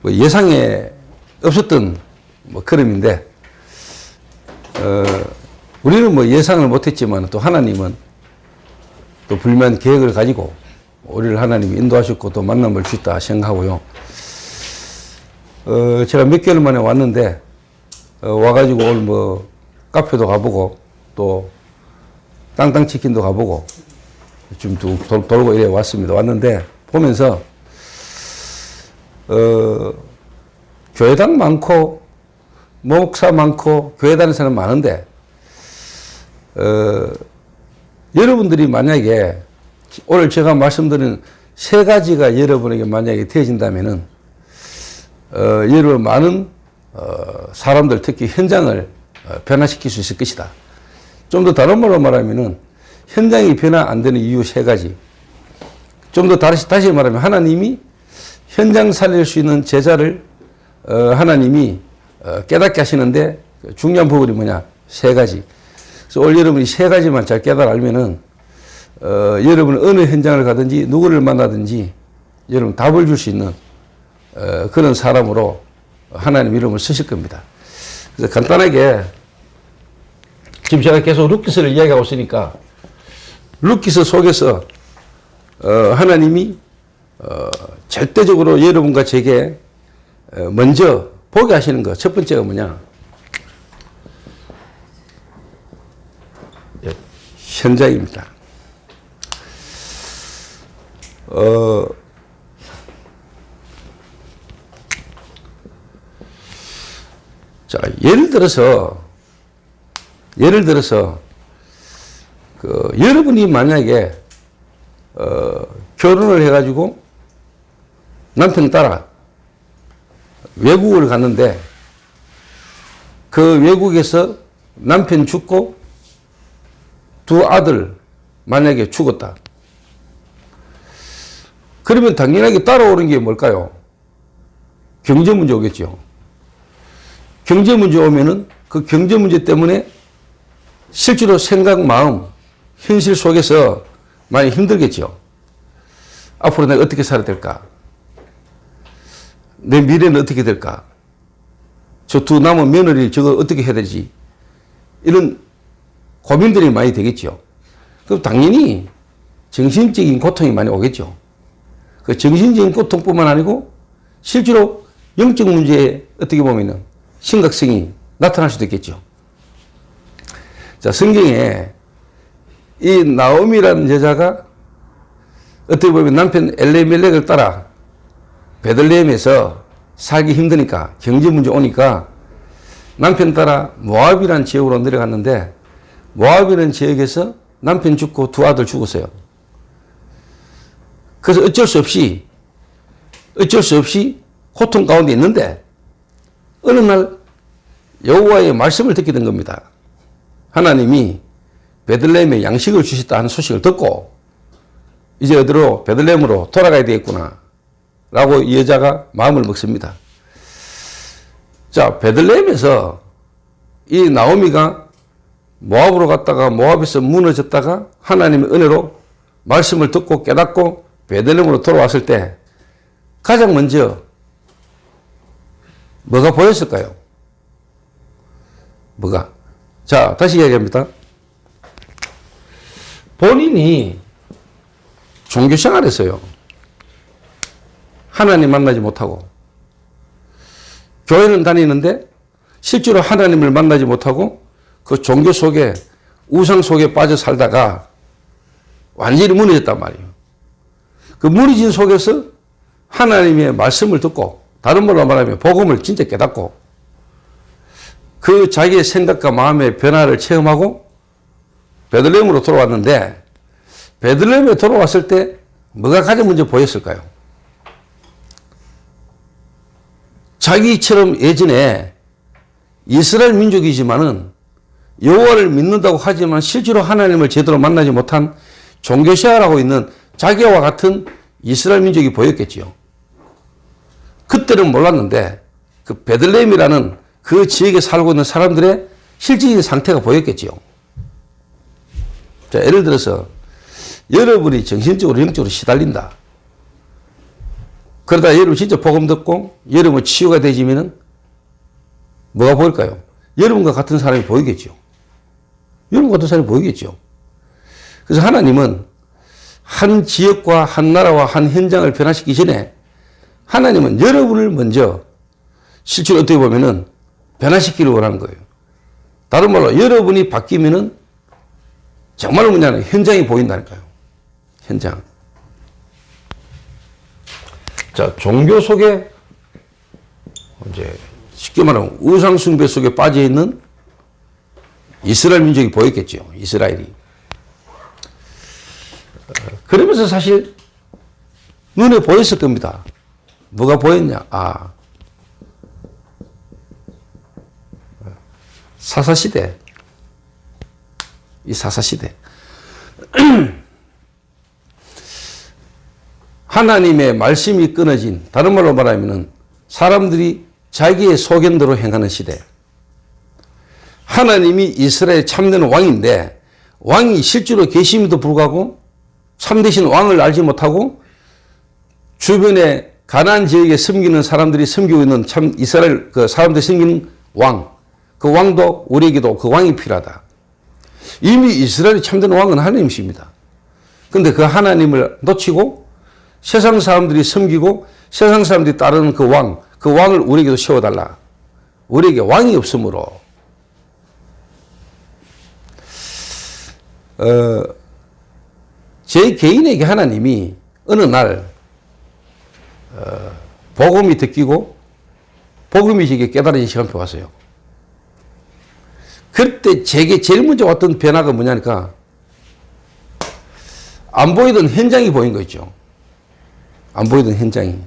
뭐 예상에 없었던 뭐 걸음인데, 우리는 뭐 예상을 못했지만 또 하나님은 또 불면 계획을 가지고 우리를 하나님이 인도하셨고 또 만남을 주셨다 생각하고요. 제가 몇 개월 만에 왔는데, 와가지고 오늘 뭐 카페도 가보고 또 땅땅치킨도 가보고 좀 돌고 이래 왔습니다. 왔는데 보면서 교회당 많고 목사 많고 교회 다니는 사람 많은데, 여러분들이 만약에 오늘 제가 말씀드린 세 가지가 여러분에게 만약에 되어진다면은, 여러분 많은 사람들 특히 현장을 변화시킬 수 있을 것이다. 좀 더 다른 말로 말하면은 현장이 변화 안 되는 이유 세 가지. 좀 더 다시 말하면 하나님이 현장 살릴 수 있는 제자를 하나님이 깨닫게 하시는데 중요한 부분이 뭐냐? 세 가지. 그래서 오늘 여러분이 세 가지만 잘 깨달아 알면은 여러분 어느 현장을 가든지 누구를 만나든지 여러분 답을 줄 수 있는 그런 사람으로 하나님 이름을 쓰실 겁니다. 그래서 간단하게 지금 제가 계속 루키스를 이야기하고 있으니까 루키스 속에서 하나님이 절대적으로 여러분과 제게 먼저 보게 하시는 것 첫 번째가 뭐냐? 현장입니다. 자, 예를 들어서 여러분이 만약에 결혼을 해가지고 남편 따라 외국을 갔는데 그 외국에서 남편 죽고 두 아들 만약에 죽었다. 그러면 당연하게 따라오는 게 뭘까요? 경제 문제 오겠죠. 경제 문제 오면은 그 경제 문제 때문에 실제로 생각, 마음, 현실 속에서 많이 힘들겠죠. 앞으로 내가 어떻게 살아야 될까? 내 미래는 어떻게 될까? 저 두 남은 며느리 저거 어떻게 해야 되지? 이런 고민들이 많이 되겠죠. 그럼 당연히 정신적인 고통이 많이 오겠죠. 그 정신적인 고통뿐만 아니고 실제로 영적 문제에 어떻게 보면은 심각성이 나타날 수도 있겠죠. 자, 성경에 이 나오미라는 여자가 어떻게 보면 남편 엘레멜렉을 따라 베들레헴에서 살기 힘드니까 경제 문제 오니까 남편 따라 모압이라는 지역으로 내려갔는데 모압이라는 지역에서 남편 죽고 두 아들 죽었어요. 그래서 어쩔 수 없이 고통 가운데 있는데 어느 날 여호와의 말씀을 듣게 된 겁니다. 하나님이 베들레헴에 양식을 주셨다 하는 소식을 듣고 이제 어디로 베들레헴으로 돌아가야 되겠구나 라고 이 여자가 마음을 먹습니다. 자, 베들레헴에서 이 나오미가 모압으로 갔다가 모압에서 무너졌다가 하나님의 은혜로 말씀을 듣고 깨닫고 베들레헴으로 돌아왔을 때 가장 먼저 뭐가 보였을까요? 뭐가? 자, 다시 이야기합니다. 본인이 종교생활 했어요. 하나님 만나지 못하고. 교회는 다니는데 실제로 하나님을 만나지 못하고 그 종교 속에 우상 속에 빠져 살다가 완전히 무너졌단 말이에요. 그 무너진 속에서 하나님의 말씀을 듣고 다른 말로 말하면 복음을 진짜 깨닫고 그 자기의 생각과 마음의 변화를 체험하고 베들레헴으로 돌아왔는데 베들레헴에 돌아왔을 때 뭐가 가장 먼저 보였을까요? 자기처럼 예전에 이스라엘 민족이지만은 여호와를 믿는다고 하지만 실제로 하나님을 제대로 만나지 못한 종교생활하고 있는 자기와 같은 이스라엘 민족이 보였겠지요. 그때는 몰랐는데 그 베들레헴이라는 그 지역에 살고 있는 사람들의 실질적인 상태가 보였겠지요. 자, 예를 들어서 여러분이 정신적으로 영적으로 시달린다. 그러다 여러분 진짜 복음 듣고 여러분 치유가 되지면은 뭐가 보일까요? 여러분과 같은 사람이 보이겠죠. 여러분과 같은 사람이 보이겠죠. 그래서 하나님은 한 지역과 한 나라와 한 현장을 변화시키기 전에 하나님은 여러분을 먼저 실제로 어떻게 보면은 변화시키기를 원하는 거예요. 다른 말로 여러분이 바뀌면은 정말로 뭐냐면 현장이 보인다니까요. 현장. 자, 종교 속에 이제 쉽게 말하면 우상숭배 속에 빠져 있는 이스라엘 민족이 보였겠죠. 이스라엘이. 그러면서 사실 눈에 보였을 겁니다. 뭐가 보였냐? 아, 사사시대. 이 사사시대. 하나님의 말씀이 끊어진, 다른 말로 말하면 사람들이 자기의 소견대로 행하는 시대. 하나님이 이스라엘 참된 왕인데 왕이 실제로 계심에도 불구하고 참되신 왕을 알지 못하고 주변에 가나안 지역에 섬기는 사람들이 섬기고 있는 참 이스라엘 그 사람들이 섬기는 왕, 그 왕도 우리에게도 그 왕이 필요하다. 이미 이스라엘이 참된 왕은 하나님이십니다. 그런데 그 하나님을 놓치고 세상 사람들이 섬기고 세상 사람들이 따르는 그 왕, 그 왕을 우리에게도 세워달라. 우리에게 왕이 없으므로 제 개인에게 하나님이 어느 날 복음이 듣기고 복음이 제게 깨달아진 시간표 왔어요. 그때 제게 제일 먼저 왔던 변화가 뭐냐니까 안 보이던 현장이 보인 거 있죠. 안 보이던 현장이.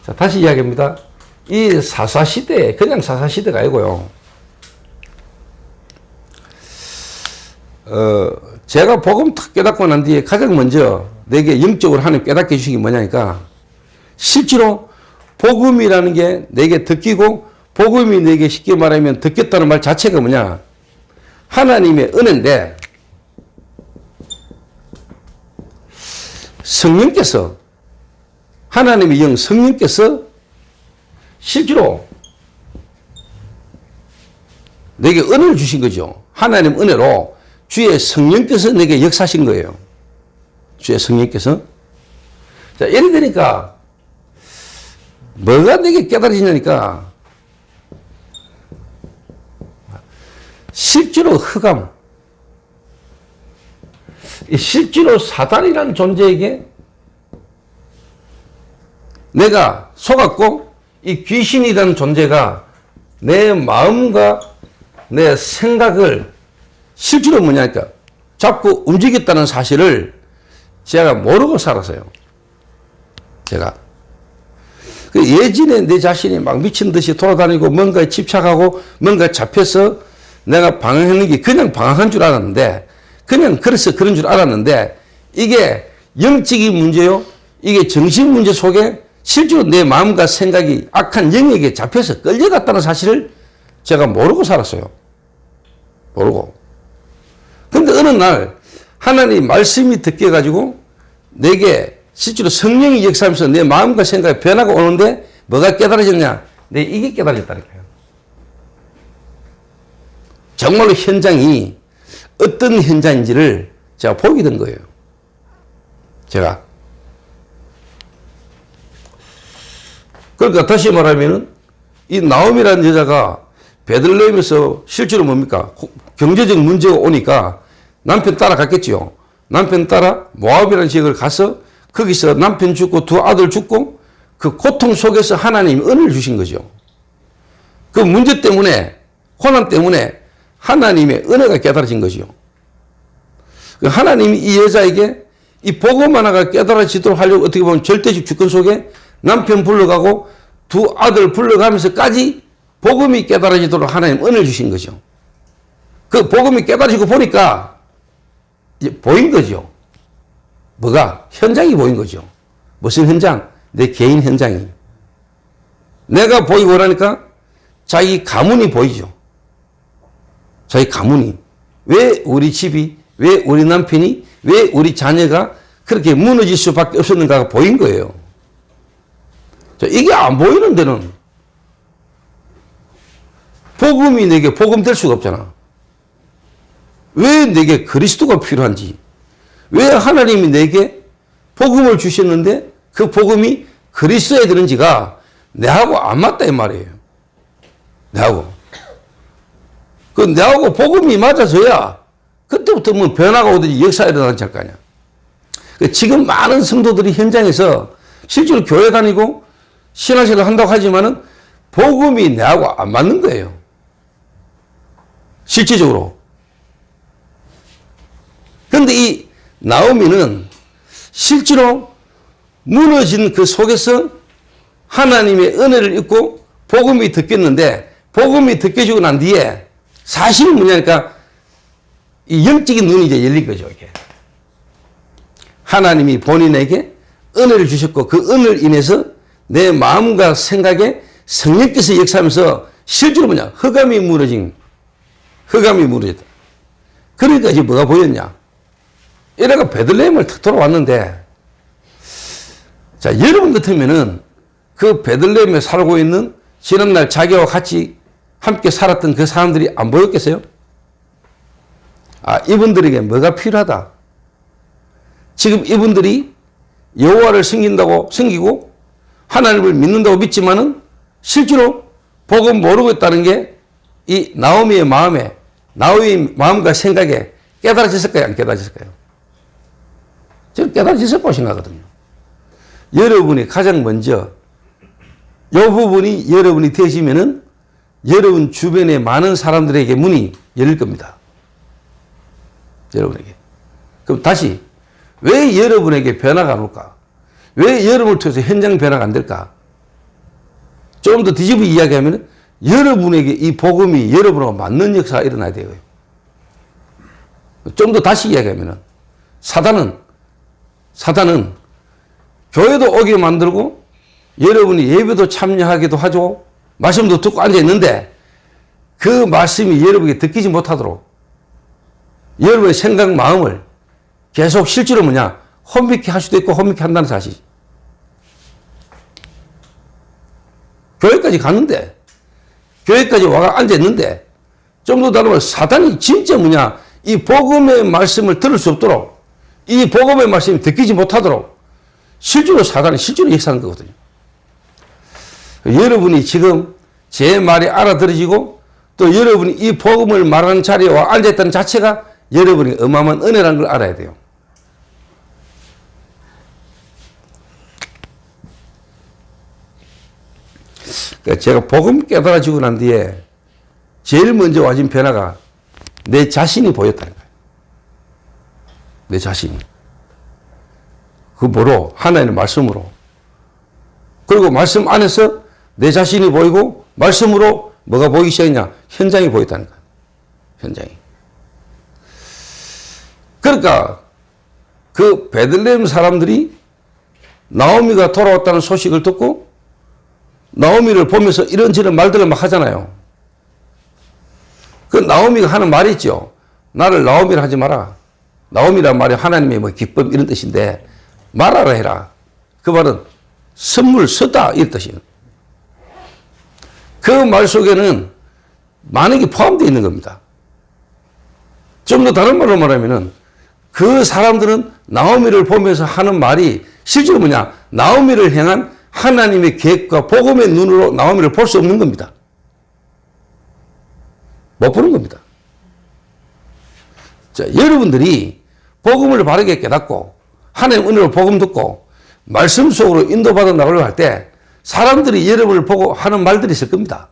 자, 다시 이야기합니다. 이 사사시대, 그냥 사사시대가 아니고요. 제가 복음 탁 깨닫고 난 뒤에 가장 먼저 내게 영적으로 하나님 깨닫게 해주신 게 뭐냐니까 실제로 복음이라는 게 내게 듣기고 복음이 내게 쉽게 말하면 듣겠다는 말 자체가 뭐냐 하나님의 은혜인데 성령께서 하나님의 영 성령께서 실제로 내게 은혜를 주신 거죠. 하나님 은혜로 주의 성령께서 내게 역사하신 거예요. 주의 성령께서. 자, 예를 들니까 뭐가 내게 깨달아지냐니까 실제로 흑암, 실제로 사단이라는 존재에게 내가 속았고 이 귀신이라는 존재가 내 마음과 내 생각을 실제로 뭐냐니까 자꾸 움직였다는 사실을 제가 모르고 살았어요. 제가. 예전에 내 자신이 막 미친 듯이 돌아다니고 뭔가에 집착하고 뭔가에 잡혀서 내가 방황하는 게 그냥 방황한 줄 알았는데 그냥 그래서 그런 줄 알았는데 이게 영적인 문제요. 이게 정신 문제 속에 실제로 내 마음과 생각이 악한 영에게 잡혀서 끌려갔다는 사실을 제가 모르고 살았어요. 모르고. 그런데 어느 날 하나님 말씀이 듣게 가지고 내게 실제로 성령이 역사하면서 내 마음과 생각에 변화가 오는데 뭐가 깨달아졌냐? 내 이게 깨달아졌다니까요. 정말로 현장이 어떤 현장인지를 제가 보게 된 거예요. 제가. 그러니까 다시 말하면은 이 나옴이라는 여자가 베들레헴에서 실제로 뭡니까? 경제적 문제가 오니까 남편 따라갔겠지요. 남편 따라 모압이라는 지역을 가서 거기서 남편 죽고 두 아들 죽고 그 고통 속에서 하나님이 은혜를 주신 거죠. 그 문제 때문에 고난 때문에 하나님의 은혜가 깨달아진 거죠. 하나님이 이 여자에게 이 복음 하나가 깨달아지도록 하려고 어떻게 보면 절대적 주권 속에 남편 불러가고 두 아들 불러가면서까지 복음이 깨달아지도록 하나님 은혜를 주신 거죠. 그 복음이 깨달아지고 보니까 이제 보인 거죠. 뭐가? 현장이 보인 거죠. 무슨 현장? 내 개인 현장이. 내가 보이고 그러니까 자기 가문이 보이죠. 자기 가문이. 왜 우리 집이, 왜 우리 남편이, 왜 우리 자녀가 그렇게 무너질 수밖에 없었는가가 보인 거예요. 자, 이게 안 보이는 데는 복음이 내게 복음 될 수가 없잖아. 왜 내게 그리스도가 필요한지, 왜 하나님이 내게 복음을 주셨는데 그 복음이 그리스도에 되는지가 내하고 안 맞다 이 말이에요. 내하고. 그 내하고 복음이 맞아서야 그때부터 뭐 변화가 오든지 역사가 일어나지 않을 거 아니야. 지금 많은 성도들이 현장에서 실제로 교회 다니고 신앙생활을 한다고 하지만은 복음이 내하고 안 맞는 거예요. 실질적으로. 그런데 이 나오미는 실제로 무너진 그 속에서 하나님의 은혜를 입고 복음이 듣겠는데, 복음이 듣겨지고 난 뒤에 사실은 뭐냐니까 이 영적인 눈이 이제 열린 거죠. 이게. 하나님이 본인에게 은혜를 주셨고 그 은혜를 인해서 내 마음과 생각에 성령께서 역사하면서 실제로 뭐냐, 흑암이 무너졌다. 그러니까 이제 뭐가 보였냐, 이래가 베들레헴을 탁 돌아왔는데, 자, 여러분 같으면은 그 베들레헴에 살고 있는 지난날 자기와 같이 함께 살았던 그 사람들이 안 보였겠어요? 아, 이분들에게 뭐가 필요하다. 지금 이분들이 여호와를 섬기고 하나님을 믿는다고 믿지만은 실제로 복음 모르고 있다는 게 이 나오미의 마음과 생각에 깨달아졌을까요? 안 깨달아졌을까요? 저는 깨달아졌을 것이 나거든요. 여러분이 가장 먼저 이 부분이 여러분이 되시면은 여러분 주변의 많은 사람들에게 문이 열릴 겁니다. 여러분에게. 그럼 다시 왜 여러분에게 변화가 안 올까? 왜 여러분을 통해서 현장 변화가 안 될까? 좀 더 뒤집어 이야기하면 여러분에게 이 복음이 여러분하고 맞는 역사가 일어나야 돼요. 좀 더 다시 이야기하면 사단은 교회도 오게 만들고 여러분이 예배도 참여하기도 하죠. 말씀도 듣고 앉아있는데 그 말씀이 여러분에게 듣기지 못하도록 여러분의 생각, 마음을 계속 실제로 뭐냐, 혼미케 할 수도 있고 혼미케 한다는 사실. 교회까지 갔는데, 교회까지 와가 앉아있는데, 좀 더 다르면 사단이 진짜 뭐냐, 이 복음의 말씀을 들을 수 없도록, 이 복음의 말씀이 듣기지 못하도록 실제로 사단이 실제로 역사한 거거든요. 여러분이 지금 제 말이 알아들어지고 또 여러분이 이 복음을 말하는 자리에 와 앉아있다는 자체가 여러분이 어마어마한 은혜라는 걸 알아야 돼요. 그러니까 제가 복음 깨달아지고 난 뒤에 제일 먼저 와진 변화가 내 자신이 보였다는 거예요. 내 자신이. 그 뭐로? 하나님의 말씀으로. 그리고 말씀 안에서 내 자신이 보이고 말씀으로 뭐가 보이기 시작했냐? 현장이 보였다는 거예요. 현장이. 그러니까 그 베들레헴 사람들이 나오미가 돌아왔다는 소식을 듣고 나오미를 보면서 이런저런 말들을 막 하잖아요. 그 나오미가 하는 말이 있죠. 나를 나오미라 하지 마라. 나오미란 말이 하나님의 뭐 기쁨 이런 뜻인데 말하라 해라. 그 말은 선물 쓰다 이런 뜻이에요. 그 말 속에는 많은 게 포함되어 있는 겁니다. 좀 더 다른 말로 말하면은 그 사람들은 나오미를 보면서 하는 말이 실제로 뭐냐, 나오미를 향한 하나님의 계획과 복음의 눈으로 나오미를 볼 수 없는 겁니다. 못 보는 겁니다. 자, 여러분들이 복음을 바르게 깨닫고 하나님 은혜로 복음 듣고 말씀 속으로 인도받아 나가려고 할 때 사람들이 여러분을 보고 하는 말들이 있을 겁니다.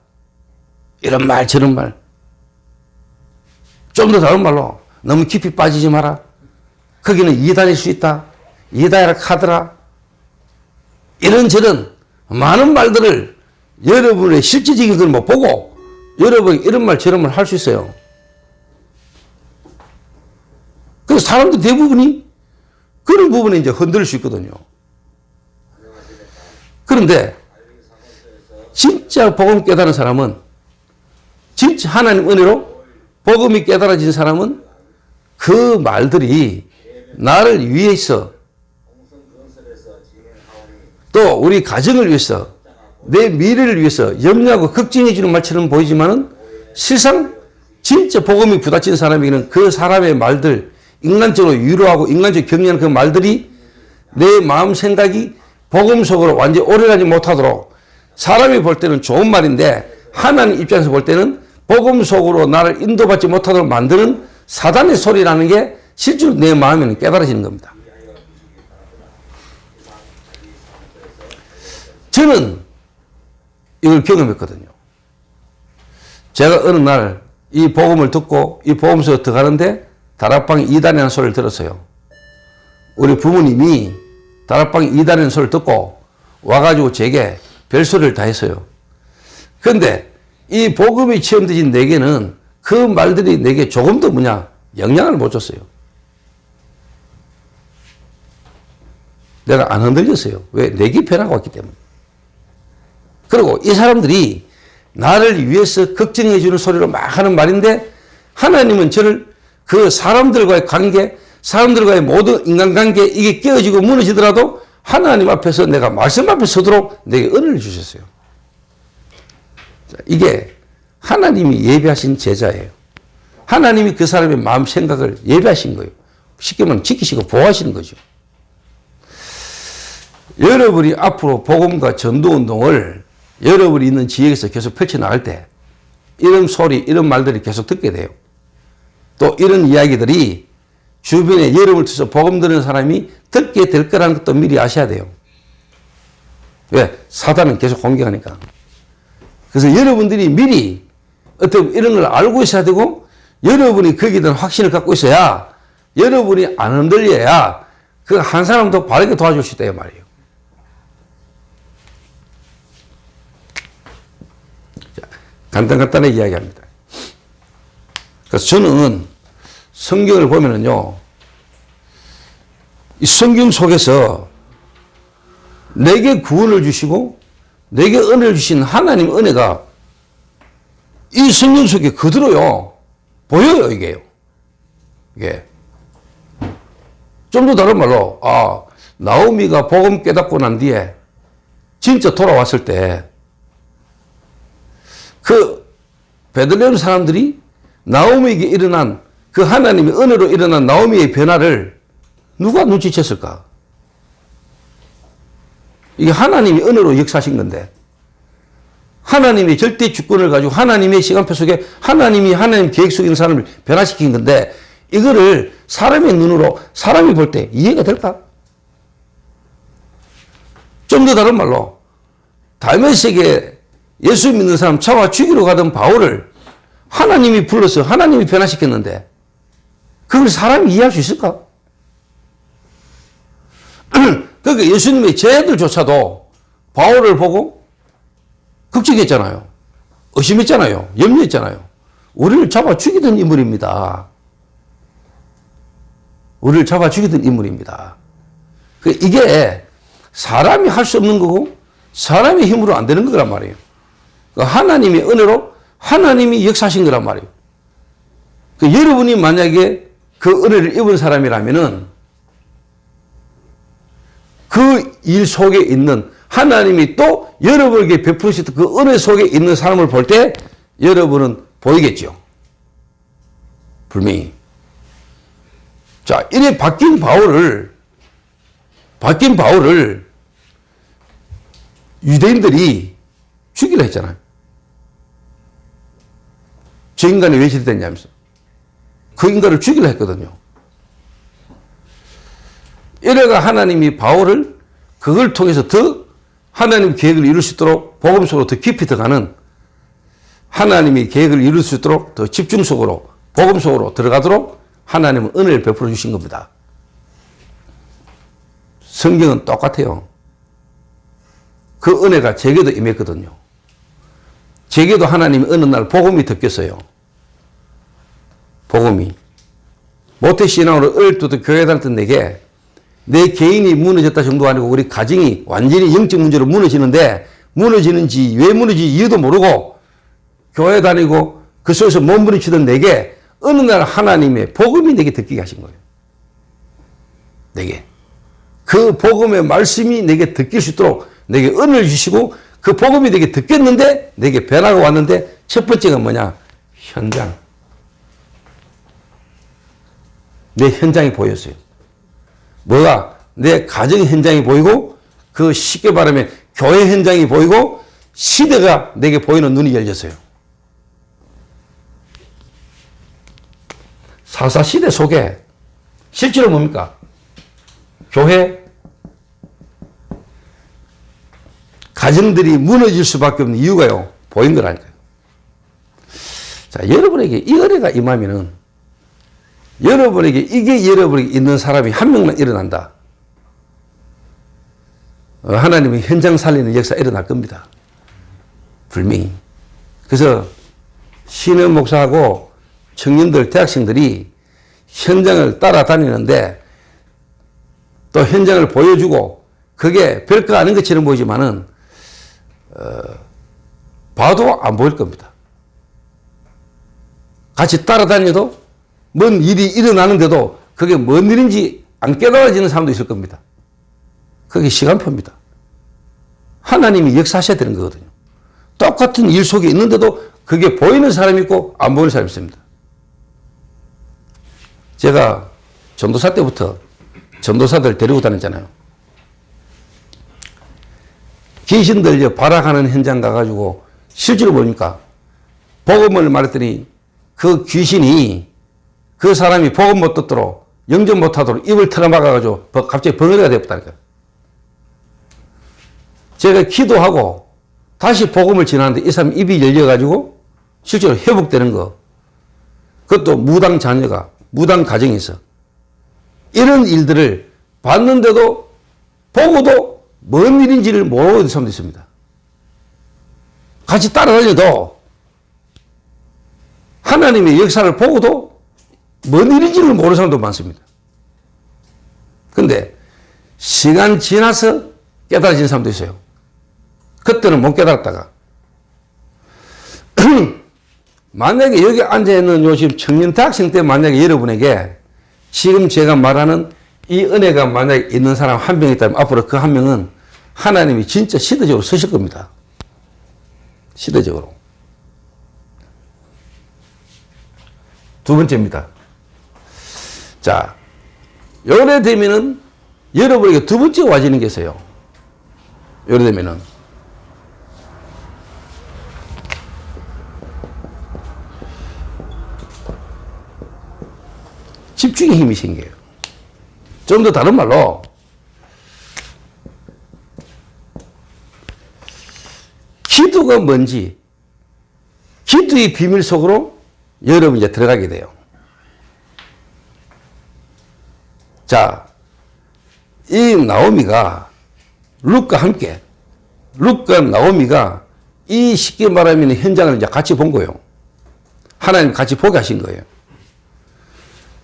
이런 말 저런 말. 좀 더 다른 말로 너무 깊이 빠지지 마라. 거기는 이단일 수 있다. 이단이라 카더라. 이런저런 많은 말들을 여러분의 실질적인 걸 못 보고 여러분이 이런 말 저런 말 할 수 있어요. 그래서 사람들 대부분이 그런 부분에 이제 흔들릴 수 있거든요. 그런데 진짜 복음 깨달은 사람은, 진짜 하나님 은혜로 복음이 깨달아진 사람은 그 말들이 나를 위해서 또 우리 가정을 위해서 내 미래를 위해서 염려하고 걱정해 주는 말처럼 보이지만은 실상 진짜 복음이 부딪힌 사람에게는 그 사람의 말들, 인간적으로 위로하고 인간적으로 격려하는 그 말들이 내 마음 생각이 복음 속으로 완전히 오래가지 못하도록 사람이 볼 때는 좋은 말인데 하나님 입장에서 볼 때는 복음 속으로 나를 인도받지 못하도록 만드는 사단의 소리라는 게 실제로 내 마음에는 깨달아지는 겁니다. 저는 이걸 경험했거든요. 제가 어느 날 이 복음을 듣고 이 복음 속에 들어가는데 다락방 2단이라는 소리를 들었어요. 우리 부모님이 다락방 2단이라는 소리를 듣고 와가지고 제게 별소리를 다 했어요. 그런데 이 복음이 체험되진 내게는 그 말들이 내게 조금도 영향을 못 줬어요. 내가 안 흔들렸어요. 왜? 내게 변화가 왔기 때문에. 그리고 이 사람들이 나를 위해서 걱정해 주는 소리로 막 하는 말인데 하나님은 저를 그 사람들과의 관계, 사람들과의 모든 인간관계 이게 깨어지고 무너지더라도 하나님 앞에서 내가 말씀 앞에 서도록 내게 은혜를 주셨어요. 이게 하나님이 예비하신 제자예요. 하나님이 그 사람의 마음 생각을 예비하신 거예요. 쉽게 말하면 지키시고 보호하시는 거죠. 여러분이 앞으로 복음과 전도운동을 여러분이 있는 지역에서 계속 펼쳐나갈 때 이런 소리, 이런 말들이 계속 듣게 돼요. 또 이런 이야기들이 주변에 여러분을 통해서 복음 듣는 사람이 듣게 될 거라는 것도 미리 아셔야 돼요. 왜? 사단은 계속 공격하니까. 그래서 여러분들이 미리 어떤 이런 걸 알고 있어야 되고 여러분이 거기에 대한 확신을 갖고 있어야 여러분이 안 흔들려야 그 한 사람도 바르게 도와줄 수 있다 이 말이에요. 간단하게 이야기합니다. 그래서 저는 성경을 보면은요, 이 성경 속에서 내게 구원을 주시고 내게 은혜를 주신 하나님 은혜가 이 성경 속에 그대로요 보여요. 이게요. 이게 좀 더 다른 말로 나오미가 복음 깨닫고 난 뒤에 진짜 돌아왔을 때 그 베들레헴 사람들이 나오미에게 일어난 그 하나님의 은혜로 일어난 나오미의 변화를 누가 눈치챘을까? 이게 하나님이 은혜로 역사하신 건데 하나님이 절대 주권을 가지고 하나님의 시간표 속에 하나님 계획 속에 있는 사람을 변화시킨 건데 이거를 사람의 눈으로 사람이 볼 때 이해가 될까? 좀 더 다른 말로 다메섹에 예수 믿는 사람 잡아 죽이러 가던 바울을 하나님이 불러서 하나님이 변화시켰는데 그걸 사람이 이해할 수 있을까? 그러니까 예수님의 제자들조차도 바울을 보고 걱정했잖아요. 의심했잖아요. 염려했잖아요. 우리를 잡아 죽이던 인물입니다. 우리를 잡아 죽이던 인물입니다. 이게 사람이 할 수 없는 거고 사람의 힘으로 안 되는 거란 말이에요. 하나님의 은혜로 하나님이 역사하신 거란 말이에요. 여러분이 만약에 그 은혜를 입은 사람이라면은 그 일 속에 있는 하나님이 또 여러분에게 베푸셨던 그 은혜 속에 있는 사람을 볼 때 여러분은 보이겠죠. 분명히. 자, 이래 바뀐 바울을 유대인들이 죽이려 했잖아요. 저 인간이 왜 저리 됐냐면서. 그 인간을 죽이려 했거든요. 이래가 하나님이 바울을 그걸 통해서 더 하나님 계획을 이룰 수 있도록 복음 속으로 더 깊이 들어가는 하나님이 계획을 이룰 수 있도록 더 집중 속으로 복음 속으로 들어가도록 하나님은 은혜를 베풀어 주신 겁니다. 성경은 똑같아요. 그 은혜가 제게도 임했거든요. 제게도 하나님이 어느 날 복음이 덮였어요. 복음이. 모태신앙으로 어릴 때부터 교회 다녔던 내게 내 개인이 무너졌다 정도가 아니고 우리 가정이 완전히 영적 문제로 무너지는데 무너지는지 왜 무너지는지 이유도 모르고 교회 다니고 그 속에서 몸부림치던 내게 어느 날 하나님의 복음이 내게 듣기게 하신 거예요. 내게. 그 복음의 말씀이 내게 듣길 수 있도록 내게 은혜를 주시고 그 복음이 내게 듣겠는데 내게 변화가 왔는데 첫 번째가 뭐냐? 현장. 내 현장이 보였어요. 뭐가? 내 가정 현장이 보이고 그 쉽게 말하면 교회 현장이 보이고 시대가 내게 보이는 눈이 열렸어요. 4.4 시대 속에 실제로 뭡니까? 교회, 가정들이 무너질 수밖에 없는 이유가요. 보인 거라니까요. 자, 여러분에게 이 은혜가 임하면은 여러분에게 이게 여러분에게 있는 사람이 한 명만 일어난다. 하나님의 현장 살리는 역사 일어날 겁니다. 분명히. 그래서 신임 목사하고 청년들, 대학생들이 현장을 따라다니는데 또 현장을 보여주고 그게 별거 아닌 것처럼 보이지만은 봐도 안 보일 겁니다. 같이 따라다녀도 뭔 일이 일어나는데도 그게 뭔 일인지 안 깨달아지는 사람도 있을 겁니다. 그게 시간표입니다. 하나님이 역사하셔야 되는 거거든요. 똑같은 일 속에 있는데도 그게 보이는 사람이 있고 안 보이는 사람이 있습니다. 제가 전도사 때부터 전도사들 데리고 다녔잖아요. 귀신들 발악하는 현장 가가지고 실제로 보니까 복음을 말했더니 그 귀신이 그 사람이 복음 못 듣도록 영접 못하도록 입을 틀어막아가지고 갑자기 벙어리가 되었다니까요. 제가 기도하고 다시 복음을 전하는데 이 사람 입이 열려가지고 실제로 회복되는 거. 그것도 무당 자녀가 무당 가정에서 이런 일들을 봤는데도 보고도 뭔 일인지를 모르고 있는 사람도 있습니다. 같이 따라다녀도 하나님의 역사를 보고도 뭔 일인지를 모르는 사람도 많습니다. 그런데 시간 지나서 깨달아진 사람도 있어요. 그때는 못 깨달았다가 만약에 여기 앉아있는 요즘 청년 대학생 때 만약에 여러분에게 지금 제가 말하는 이 은혜가 만약에 있는 사람 한 명 있다면 앞으로 그 한 명은 하나님이 진짜 시대적으로 쓰실 겁니다. 시대적으로. 두 번째입니다. 자, 요래 되면은 여러분에게 두 번째 와지는 게 있어요. 요래 되면은 집중의 힘이 생겨요. 좀 더 다른 말로 기도가 뭔지 기도의 비밀 속으로 여러분 이제 들어가게 돼요. 자, 이 나오미가 룻과 함께 룻과 나오미가 이 쉽게 말하면 현장을 이제 같이 본 거예요. 하나님 같이 보게 하신 거예요.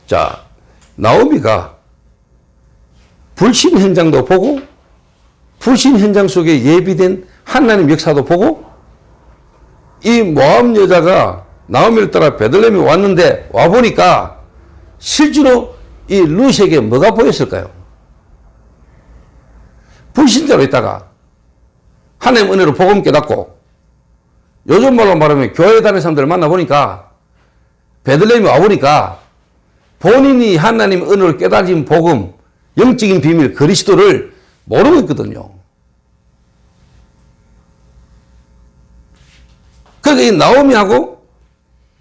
자, 나오미가 불신 현장도 보고 불신 현장 속에 예비된 하나님 역사도 보고 이 모압 여자가 나오미를 따라 베들레헴에 왔는데 와보니까 실제로 이 룻에게 뭐가 보였을까요? 불신자로 있다가 하나님 은혜로 복음 깨닫고 요즘 말로 말하면 교회 다니는 사람들을 만나보니까 베들레헴에 와보니까 본인이 하나님 은혜를 깨달은 복음, 영적인 비밀, 그리스도를 모르고 있거든요. 그러니까 이 나오미하고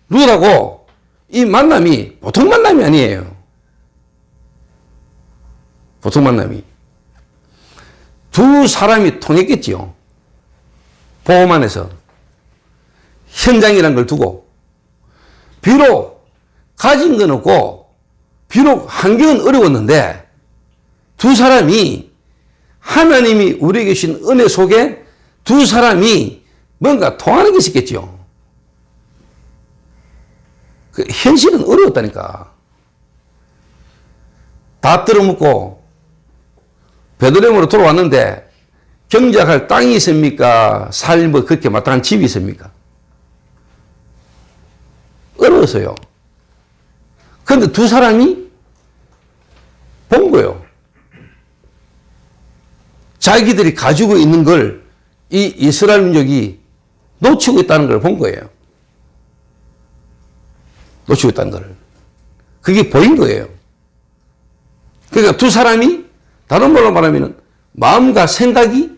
룻하고 이 만남이 보통 만남이 아니에요. 보통 만남이. 두 사람이 통했겠지요. 복음 안에서. 현장이라는 걸 두고. 비록 가진 건 없고 비록 환경은 어려웠는데 두 사람이 하나님이 우리에게 주신 은혜 속에 두 사람이 뭔가 통하는 게 있었겠죠. 그 현실은 어려웠다니까. 다 떨어먹고 베들레헴으로 돌아왔는데 경작할 땅이 있습니까? 삶을 그렇게 마땅한 집이 있습니까? 어려웠어요. 그런데 두 사람이 본 거예요. 자기들이 가지고 있는 걸 이 이스라엘 민족이 놓치고 있다는 걸 본 거예요. 놓치고 있다는 걸. 그게 보인 거예요. 그러니까 두 사람이 다른 말로 말하면 마음과 생각이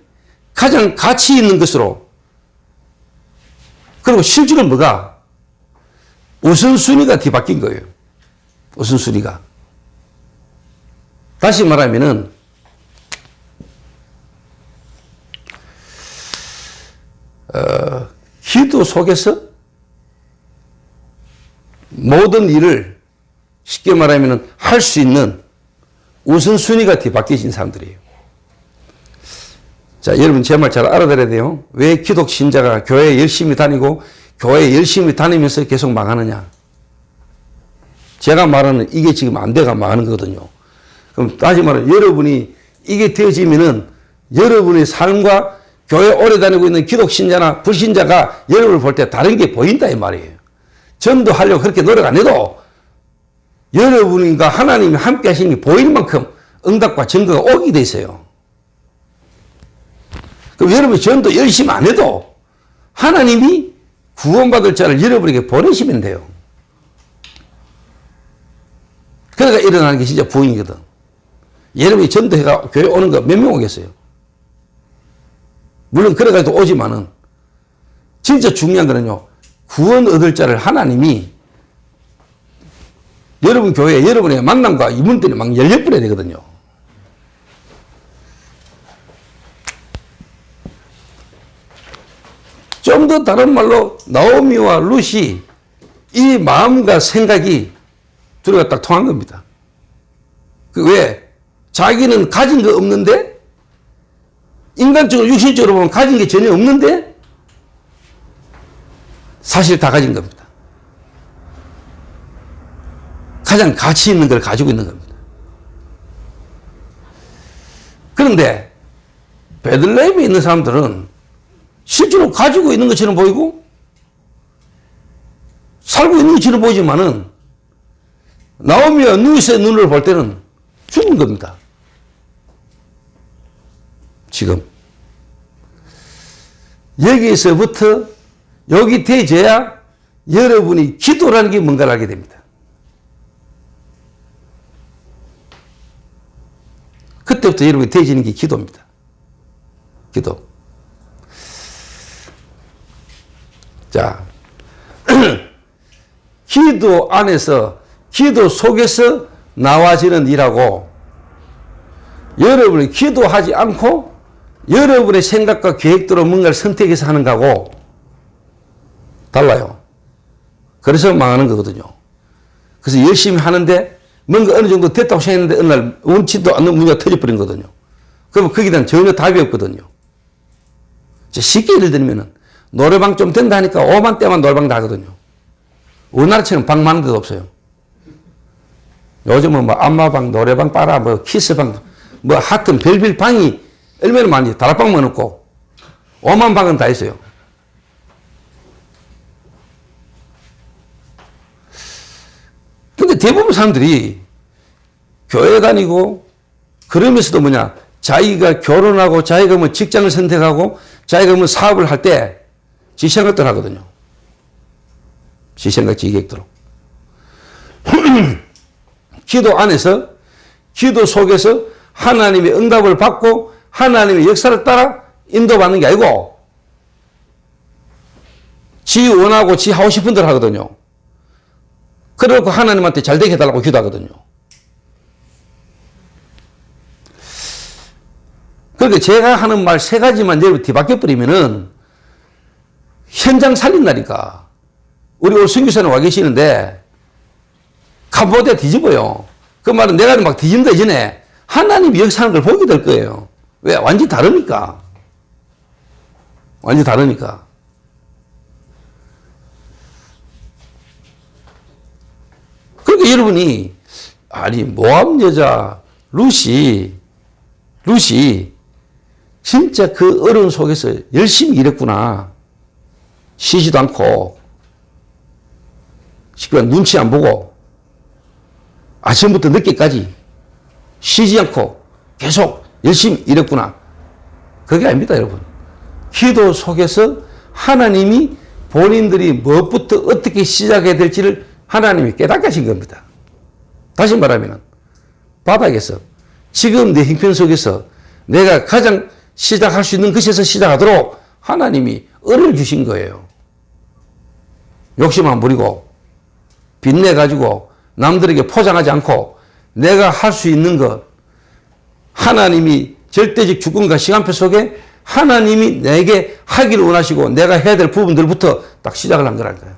가장 가치 있는 것으로, 그리고 실제로 뭐가 우선순위가 뒤바뀐 거예요. 우선순위가. 다시 말하면은 기도 속에서 모든 일을 쉽게 말하면 할 수 있는 우선순위가 뒤바뀌신 사람들이에요. 자, 여러분 제 말 잘 알아들어야 돼요. 왜 기독 신자가 교회 열심히 다니고 교회 열심히 다니면서 계속 망하느냐. 제가 말하는 이게 지금 안 돼가 망하는 거거든요. 그럼 다시 말하면 여러분이 이게 되어지면은 여러분의 삶과 교회 오래 다니고 있는 기독 신자나 불신자가 여러분을 볼 때 다른 게 보인다 이 말이에요. 전도하려고 그렇게 노력 안 해도 여러분과 하나님이 함께 하시는 게 보일 만큼 응답과 증거가 오게 돼 있어요. 그럼 여러분이 전도 열심히 안 해도 하나님이 구원받을 자를 여러분에게 보내시면 돼요. 그러니까 일어나는 게 진짜 부흥이거든. 여러분이 전도해가 교회 오는 거 몇 명 오겠어요? 물론 그래가지고 오지만은 진짜 중요한 거는요, 구원 얻을 자를 하나님이 여러분 교회에 여러분의 만남과 이문들이 막 열려버려야 되거든요. 좀 더 다른 말로 나오미와 룻이 이 마음과 생각이 둘이가 딱 통한 겁니다. 그 왜? 자기는 가진 거 없는데, 인간적으로 육신적으로 보면 가진 게 전혀 없는데 사실 다 가진 겁니다. 가장 가치 있는 걸 가지고 있는 겁니다. 그런데 베들레헴에 있는 사람들은 실제로 가지고 있는 것처럼 보이고 살고 있는 것처럼 보이지만은 나오미와 루스의 눈을 볼 때는 죽은 겁니다. 지금 여기서부터 여기 되져야 여러분이 기도라는 게 뭔가를 알게 됩니다. 그때부터 여러분이 되지는 게 기도입니다. 기도. 자, 기도 안에서, 기도 속에서 나와지는 일하고 여러분이 기도하지 않고 여러분의 생각과 계획대로 뭔가를 선택해서 하는 거하고 달라요. 그래서 망하는 거거든요. 그래서 열심히 하는데 뭔가 어느 정도 됐다고 생각했는데 어느 날 원치도 않는 문제가 터져버린 거거든요. 그러면 거기에 대한 전혀 답이 없거든요. 쉽게 예를 들면 노래방 좀 된다 하니까 5만 대만 노래방 다 하거든요. 우리나라처럼 방 많은 데도 없어요. 요즘은 뭐 안마방, 노래방, 빠라, 뭐 키스방, 뭐 하여튼 별별 방이 얼마나 많이, 다락방만 없고 5만 방은 다 있어요. 근데 대부분 사람들이 교회 다니고 그러면서도 뭐냐, 자기가 결혼하고 자기가 뭐 직장을 선택하고 자기가 뭐 사업을 할 때 지 생각들 하거든요. 지 생각, 지 계획대로. 기도 안에서, 기도 속에서 하나님의 응답을 받고 하나님의 역사를 따라 인도받는 게 아니고 지 원하고 지 하고 싶은 대로 하거든요. 그래놓고 하나님한테 잘 되게 해달라고 기도하거든요. 그러니까 제가 하는 말 세 가지만 여러분 뒤바뀌어버리면은 현장 살린다니까. 우리 오늘 선교사님 와 계시는데 캄보디아 뒤집어요. 그 말은 내가 막 뒤집는다 이전에 하나님이 역사하는 걸 보게 될 거예요. 왜? 완전히 다르니까. 완전히 다르니까. 그러니까 여러분이, 아니, 모함 여자 룻이 진짜 그 어려운 속에서 열심히 일했구나. 쉬지도 않고, 쉽게 눈치 안 보고, 아침부터 늦게까지 쉬지 않고 계속 열심히 일했구나. 그게 아닙니다, 여러분. 기도 속에서 하나님이 본인들이 무엇부터 어떻게 시작해야 될지를 하나님이 깨닫게 하신 겁니다. 다시 말하면 바닥에서 지금 내 형편 속에서 내가 가장 시작할 수 있는 것에서 시작하도록 하나님이 은을 주신 거예요. 욕심 안 부리고 빚내가지고 남들에게 포장하지 않고 내가 할 수 있는 것, 하나님이 절대적 주권과 시간표 속에 하나님이 내게 하기를 원하시고 내가 해야 될 부분들부터 딱 시작을 한 거라니까요.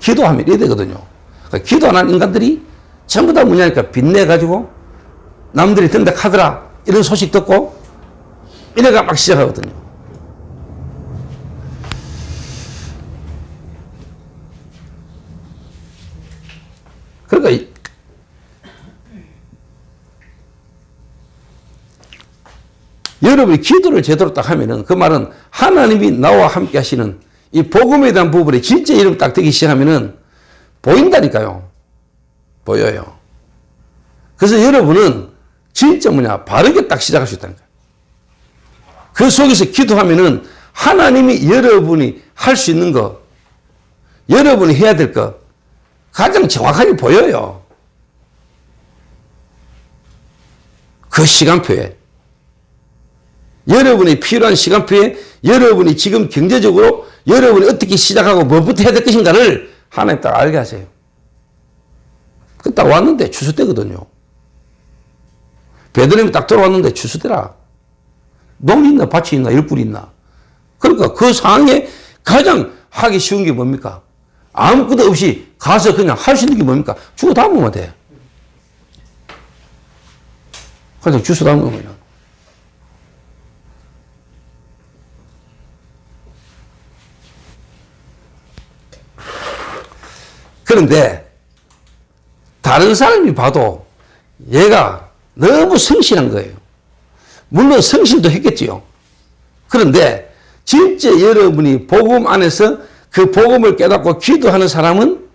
기도하면 이래야 되거든요. 기도 안 하는 인간들이 전부 다 뭐냐니까 빚내가지고 남들이 든다 하더라 이런 소식 듣고 이래가 막 시작하거든요. 그러니까 여러분이 기도를 제대로 딱 하면은 그 말은 하나님이 나와 함께 하시는 이 복음에 대한 부분에 진짜 이름 딱 되기 시작하면은 보인다니까요. 보여요. 그래서 여러분은 진짜 바르게 딱 시작할 수 있다는 거예요. 그 속에서 기도하면은 하나님이 여러분이 할 수 있는 거, 여러분이 해야 될 거 가장 정확하게 보여요. 그 시간표에. 여러분이 필요한 시간표에 여러분이 지금 경제적으로 여러분이 어떻게 시작하고 뭐부터 해야 될 것인가를 하나님 딱 알게 하세요. 그 딱 왔는데 추수때거든요. 베드레헴이 딱 들어왔는데 추수때라. 농이 있나 밭이 있나 열불이 있나. 그러니까 그 상황에 가장 하기 쉬운 게 뭡니까? 아무것도 없이 가서 그냥 할 수 있는 게 뭡니까? 주워 담으면 돼. 그냥 주워 담으면. 그런데 다른 사람이 봐도 얘가 너무 성실한 거예요. 물론 성실도 했겠지요. 그런데 진짜 여러분이 복음 안에서 그 복음을 깨닫고 기도하는 사람은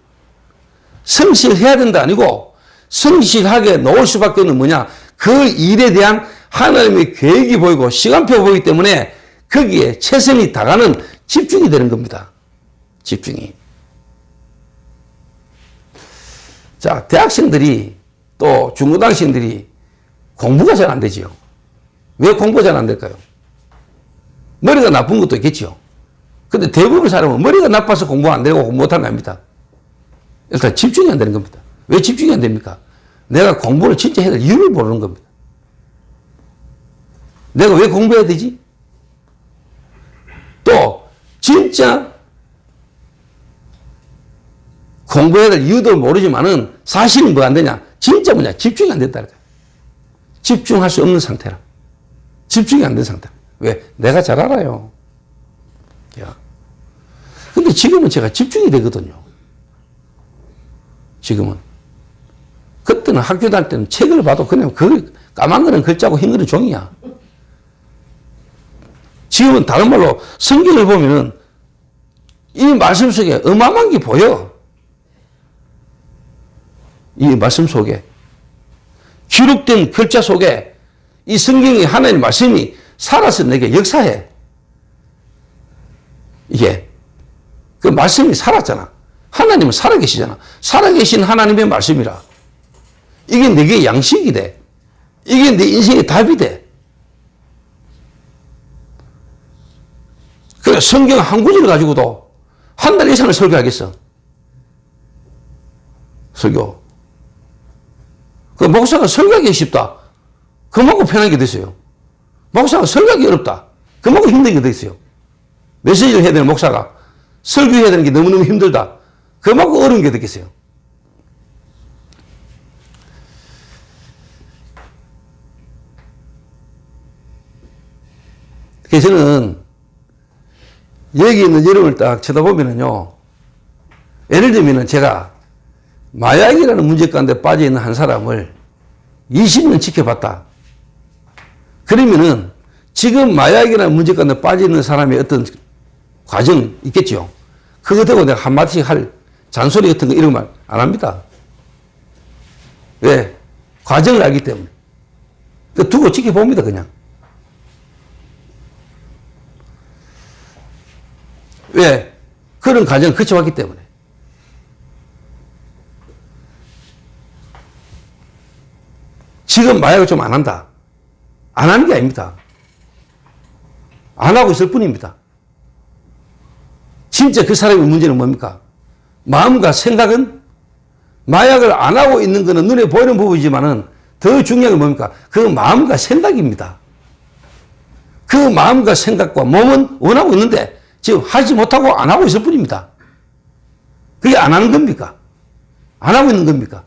성실해야 된다 아니고 성실하게 놓을 수밖에 없는 뭐냐? 그 일에 대한 하나님의 계획이 보이고 시간표가 보이기 때문에 거기에 최선이 다가는 집중이 되는 겁니다. 집중이. 자, 대학생들이 또 중고등학생들이 공부가 잘 안 되지요. 왜 공부가 잘 안 될까요? 머리가 나쁜 것도 있겠죠. 근데 대부분 사람은 머리가 나빠서 공부 안 되고 공부 못하는 거 아닙니다. 일단 집중이 안 되는 겁니다. 왜 집중이 안 됩니까? 내가 공부를 진짜 해야 될 이유를 모르는 겁니다. 내가 왜 공부해야 되지? 또 진짜 공부해야 될 이유도 모르지만은 사실은 뭐 안 되냐? 진짜 집중이 안 된다. 집중할 수 없는 상태라. 집중이 안 된 상태. 왜? 내가 잘 알아요. 야. 근데 지금은 제가 집중이 되거든요. 지금은. 그때는 학교 다닐 때는 책을 봐도 그냥 그 까만 거는 글자고 흰 거는 종이야. 지금은 다른 말로 성경을 보면은 이 말씀 속에 어마어마한 게 보여. 이 말씀 속에 기록된 글자 속에 이 성경이 하나님의 말씀이 살아서 내게 역사해. 이게 그 말씀이 살았잖아. 하나님은 살아계시잖아. 살아계신 하나님의 말씀이라. 이게 내게 양식이 돼. 이게 내 인생의 답이 돼. 그래 성경 한 구절을 가지고도 한 달 이상을 설교하겠어. 설교. 그 목사가 설교하기 쉽다. 그만큼 편한 게 됐어요. 목사가 설교하기 어렵다. 그만큼 힘든 게 됐어요. 메시지를 해야 되는 목사가 설교해야 되는 게 너무너무 힘들다. 그만큼 어려운 게 됐겠어요. 그래서 저는 여기 있는 여러분을 딱 쳐다보면은요, 예를 들면은 제가 마약이라는 문제 가운데 빠져 있는 한 사람을 20년 지켜봤다. 그러면은 지금 마약이라는 문제 가운데 빠져 있는 사람의 어떤 과정 있겠죠. 그거 되고 내가 한마디씩 할 잔소리 같은 거 이런 말 안 합니다. 왜? 과정을 알기 때문에. 두고 지켜봅니다, 그냥. 왜? 그런 과정을 거쳐왔기 때문에. 지금 마약을 좀 안 한다. 안 하는 게 아닙니다. 안 하고 있을 뿐입니다. 진짜 그 사람의 문제는 뭡니까? 마음과 생각은 마약을 안 하고 있는 것은 눈에 보이는 부분이지만은 더 중요한 건 뭡니까? 그 마음과 생각입니다. 그 마음과 생각과 몸은 원하고 있는데 지금 하지 못하고 안 하고 있을 뿐입니다. 그게 안 하는 겁니까? 안 하고 있는 겁니까?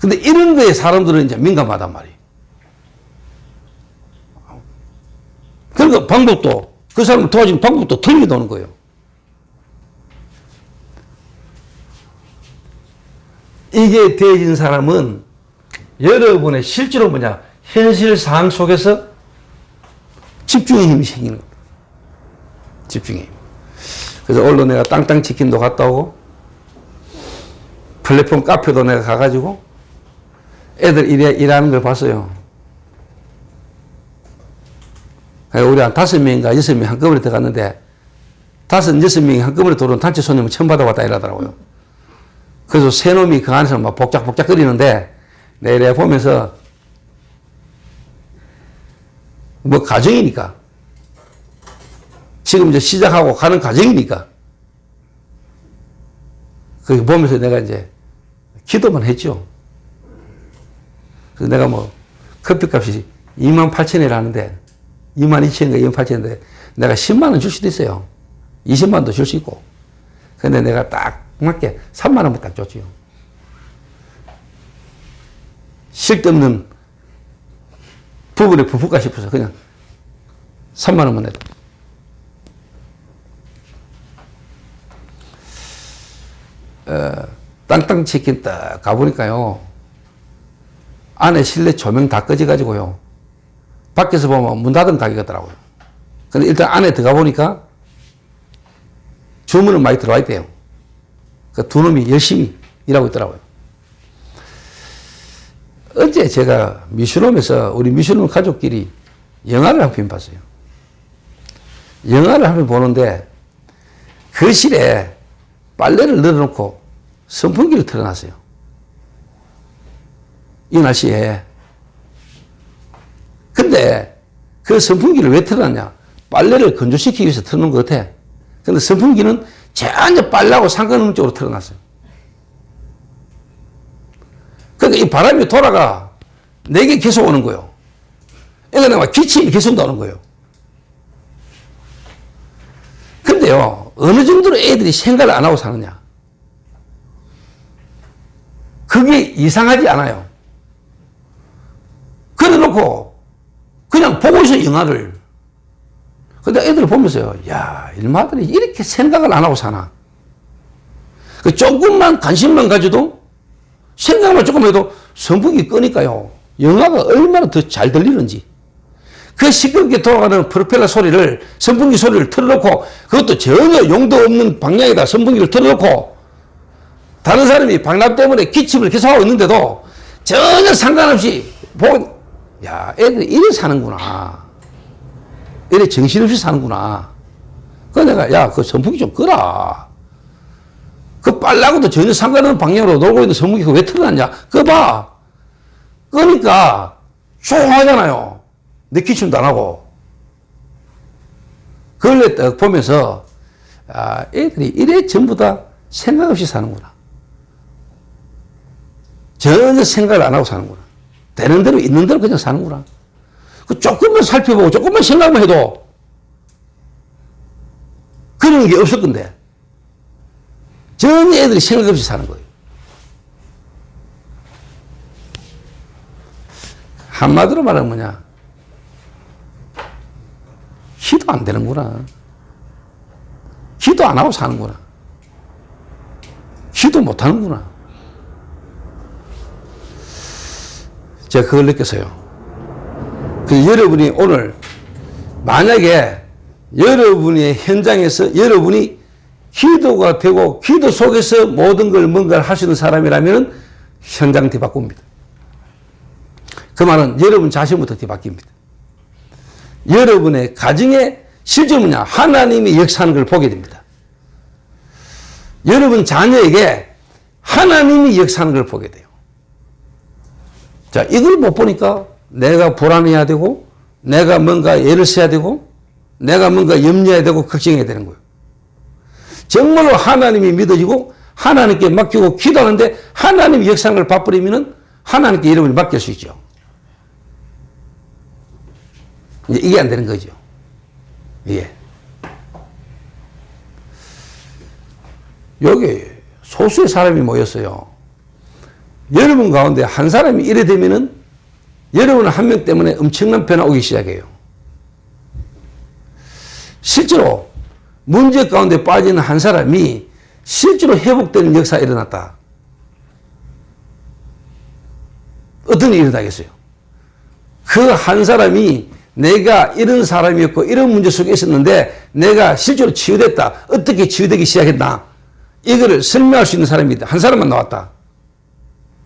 근데 이런 거에 사람들은 이제 민감하단 말이에요. 그러니까 방법도, 그 사람을 도와주는 방법도 틀리게 도는 거예요. 이게 되어진 사람은 여러분의 실제로 뭐냐, 현실 상황 속에서 집중의 힘이 생기는 겁니다. 집중의 힘. 그래서 오늘 내가 땅땅 치킨도 갔다 오고, 플랫폼 카페도 내가 가가지고, 애들 일하는 걸 봤어요. 우리 한 5명인가 6명 한꺼번에 들어갔는데, 5, 6명이 한꺼번에 들어온 단체 손님을 처음 받아봤다 이러더라고요. 그래서 새 놈이 그 안에서 막 복작복작 거리는데, 내가 보면서, 뭐, 가정이니까. 지금 이제 시작하고 가는 과정이니까. 그렇게 보면서 내가 이제 기도만 했죠. 그래서 내가 뭐, 커피값이 28,000원이라는데, 22,000원인가 28,000원인데, 내가 10만원 줄 수도 있어요. 20만원도 줄 수 있고. 근데 내가 딱 맞게 3만원만 딱 줬지요. 쓸데없는 부분에 부풀까 싶어서 그냥 3만원만 해도. 땅땅 치킨 딱 가보니까요. 안에 실내 조명 다 꺼져가지고요. 밖에서 보면 문 닫은 가게 같더라고요. 근데 일단 안에 들어가 보니까 주문은 많이 들어와 있대요. 그 두 놈이 열심히 일하고 있더라고요. 어제 제가 미술홈에서 우리 미술홈 가족끼리 영화를 한 편 봤어요. 영화를 한 편 보는데 거실에 빨래를 널어놓고 선풍기를 틀어놨어요. 이 날씨에. 근데 그 선풍기를 왜 틀어놨냐? 빨래를 건조시키기 위해서 틀어놓은 것 같아. 근데 선풍기는 전혀 빨래하고 상관없는 쪽으로 틀어놨어요. 그러니까 이 바람이 돌아가 내게 계속 오는 거예요. 그러니까 내가 기침이 계속 나오는 거예요. 근데요, 어느 정도로 애들이 생각을 안 하고 사느냐? 그게 이상하지 않아요. 그래 놓고 그냥 보고 있어, 영화를. 근데 애들을 보면서요, 야, 일마들이 이렇게 생각을 안 하고 사나? 그 조금만 관심만 가져도 생각만 조금 해도 선풍기 끄니까요, 영화가 얼마나 더 잘 들리는지. 그 시끄럽게 돌아가는 프로펠러 소리를, 선풍기 소리를 틀어놓고, 그것도 전혀 용도 없는 방향에다 선풍기를 틀어놓고, 다른 사람이 방람 때문에 기침을 계속하고 있는데도 전혀 상관없이 보고, 야, 애들이 이래 사는구나. 이래 정신없이 사는구나. 그래서 내가, 야, 그 선풍기 좀 끄라. 그 빨라고도 전혀 상관없는 방향으로 놀고 있는 선풍기가 왜 틀어놨냐? 그거 봐. 끄니까 조용하잖아요. 내 기침도 안 하고. 그걸 딱 보면서, 아, 애들이 이래 전부 다 생각 없이 사는구나. 전혀 생각을 안 하고 사는구나. 되는 대로 있는 대로 그냥 사는구나. 그 조금만 살펴보고 조금만 생각만 해도 그런 게 없을 건데 전혀 애들이 생각 없이 사는 거예요. 한마디로 말하면 뭐냐, 기도 안 되는구나. 기도 안 하고 사는구나. 기도 못 하는구나. 제가 그걸 느꼈어요. 그래서 여러분이 오늘 만약에 여러분의 현장에서 여러분이 기도가 되고 기도 속에서 모든 걸 뭔가를 할 수 있는 사람이라면 현장 뒤바꿉니다. 그 말은 여러분 자신부터 뒤바뀝니다. 여러분의 가정에 실제로 뭐냐? 하나님이 역사하는 걸 보게 됩니다. 여러분 자녀에게 하나님이 역사하는 걸 보게 돼요. 자, 이걸 못 보니까 내가 불안해야 되고, 내가 뭔가 애를 써야 되고, 내가 뭔가 염려해야 되고, 걱정해야 되는 거예요. 정말로 하나님이 믿어지고, 하나님께 맡기고 기도하는데, 하나님이 역사하는 걸 봐버리면은, 하나님께 여러분이 맡길 수 있죠. 이제 이게 안 되는 거죠. 예. 여기 소수의 사람이 모였어요. 여러분 가운데 한 사람이 이래 되면은 여러분 한 명 때문에 엄청난 변화 오기 시작해요. 실제로 문제 가운데 빠지는 한 사람이 실제로 회복되는 역사가 일어났다. 어떤 일이 일어나겠어요? 그 한 사람이 내가 이런 사람이었고 이런 문제 속에 있었는데 내가 실제로 치유됐다. 어떻게 치유되기 시작했나? 이거를 설명할 수 있는 사람이 있다. 한 사람만 나왔다.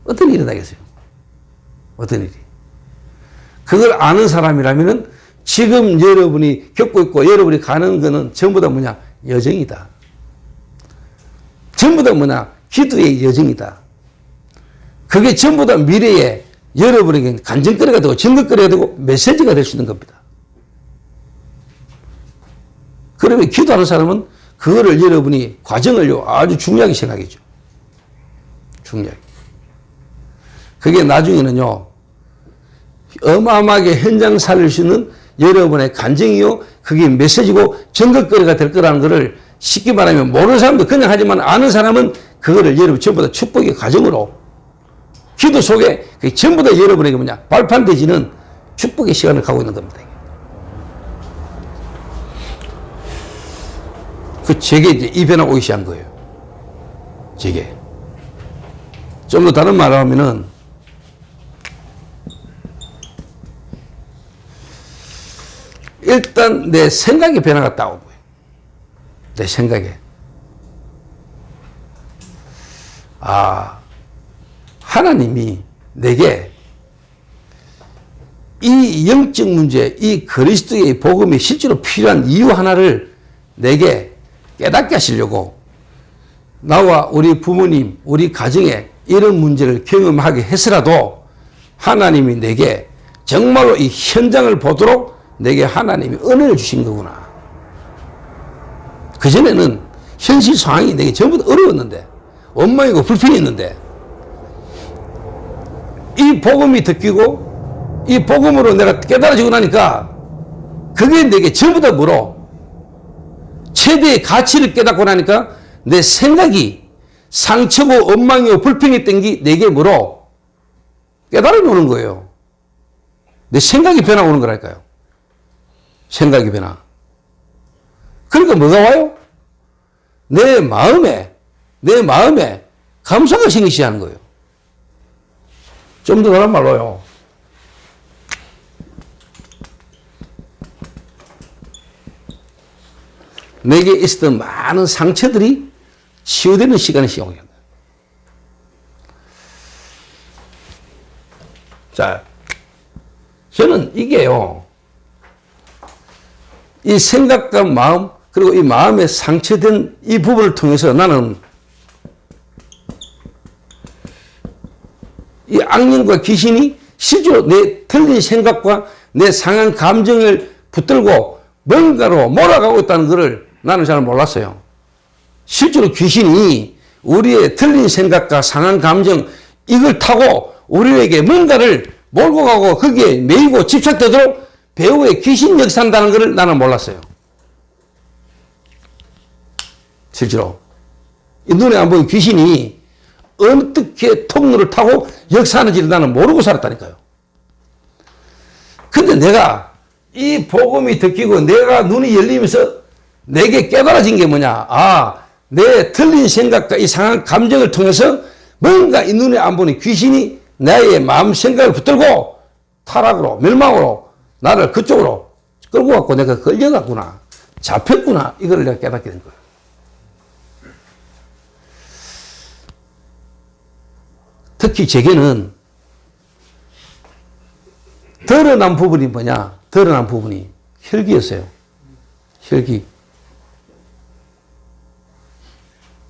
어떤 일이 일어나겠어요? 어떤 일이? 그걸 아는 사람이라면은 지금 여러분이 겪고 있고 여러분이 가는 거는 전부 다 뭐냐? 여정이다. 전부 다 뭐냐? 기도의 여정이다. 그게 전부 다 미래에 여러분에게 간증거리가 되고 증거거리가 되고 메시지가 될 수 있는 겁니다. 그러면 기도하는 사람은 그거를 여러분이 과정을 아주 중요하게 생각하죠. 중요하게. 그게 나중에는요, 어마어마하게 현장 살릴 수 있는 여러분의 간증이요, 그게 메시지고 증거거리가 될 거라는 것을 쉽게 말하면 모르는 사람도 그냥 하지만 아는 사람은 그거를 여러분 전부 다 축복의 과정으로 기도 속에 전부 다 여러분에게 뭐냐 발판되지는 축복의 시간을 가고 있는 겁니다. 그 제게 이제 이 변화 오기 시작한 거예요. 제게. 좀 더 다른 말을 하면은 일단 내 생각의 변화가 따오고요. 내 생각에. 아, 하나님이 내게 이 영적 문제, 이 그리스도의 복음이 실제로 필요한 이유 하나를 내게 깨닫게 하시려고 나와 우리 부모님, 우리 가정에 이런 문제를 경험하게 해서라도 하나님이 내게 정말로 이 현장을 보도록 내게 하나님이 은혜를 주신 거구나. 그전에는 현실 상황이 내게 전부 다 어려웠는데, 원망이고 불평이 있는데, 이 복음이 듣기고, 이 복음으로 내가 깨달아지고 나니까, 그게 내게 전부 다 뭐로? 최대의 가치를 깨닫고 나니까, 내 생각이 상처고 원망이고 불평했던 게 내게 뭐로? 깨달음이 오는 거예요. 내 생각이 변화 오는 거랄까요? 생각이 변화. 그러니까 뭐가 와요? 내 마음에 감사가 생기기 시작하는 거예요. 좀 더 다른 말로요. 내게 있었던 많은 상처들이 치유되는 시간이 시작해요. 자, 저는 이게요, 이 생각과 마음, 그리고 이 마음에 상처된 이 부분을 통해서 나는 이 악령과 귀신이 실제로 내 틀린 생각과 내 상한 감정을 붙들고 뭔가로 몰아가고 있다는 것을 나는 잘 몰랐어요. 실제로 귀신이 우리의 틀린 생각과 상한 감정, 이걸 타고 우리에게 뭔가를 몰고 가고 거기에 매이고 집착되도록 배후에 귀신 역사한다는 것을 나는 몰랐어요. 실제로 이 눈에 안 보이는 귀신이 어떻게 통로를 타고 역사하는지를 나는 모르고 살았다니까요. 근데 내가 이 복음이 듣기고 내가 눈이 열리면서 내게 깨달아진 게 뭐냐? 아, 내 틀린 생각과 이 상한 감정을 통해서 뭔가 이 눈에 안 보이는 귀신이 나의 마음 생각을 붙들고 타락으로, 멸망으로 나를 그쪽으로 끌고 갔고 내가 끌려갔구나. 잡혔구나. 이걸 내가 깨닫게 된 거예요. 특히 제게는 드러난 부분이 뭐냐? 드러난 부분이 혈기였어요. 혈기.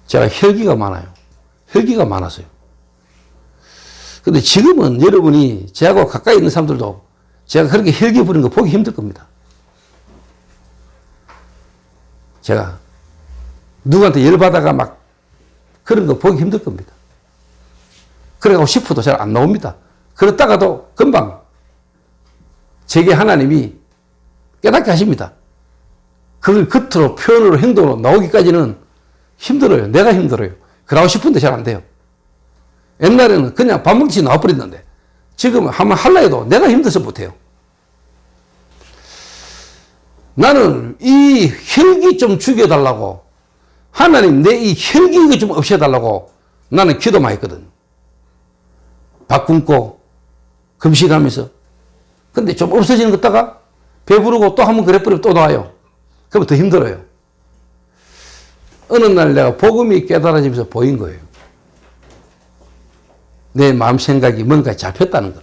제가 혈기가 많아요. 혈기가 많아서요. 근데 지금은 여러분이 저하고 가까이 있는 사람들도 제가 그렇게 혈기 부리는 거 보기 힘들 겁니다. 제가 누구한테 열받아가 막 그런 거 보기 힘들 겁니다. 그래가고 싶어도 잘 안 나옵니다. 그렇다가도 금방 제게 하나님이 깨닫게 하십니다. 그걸 겉으로 표현으로 행동으로 나오기까지는 힘들어요. 내가 힘들어요. 그러고 싶은데 잘 안 돼요. 옛날에는 그냥 밥 먹듯이 나와버렸는데 지금은 한번 하려 해도 내가 힘들어서 못해요. 나는 이 혈기 좀 죽여달라고, 하나님 내 이 혈기 좀 없애달라고 나는 기도 많이 했거든. 밥 굶고 금식하면서. 근데 좀 없어지는 것 다가 배부르고 또 한번 그래 버리면 또 나와요. 그러면 더 힘들어요. 어느 날 내가 복음이 깨달아지면서 보인 거예요. 내 마음 생각이 뭔가 잡혔다는 걸.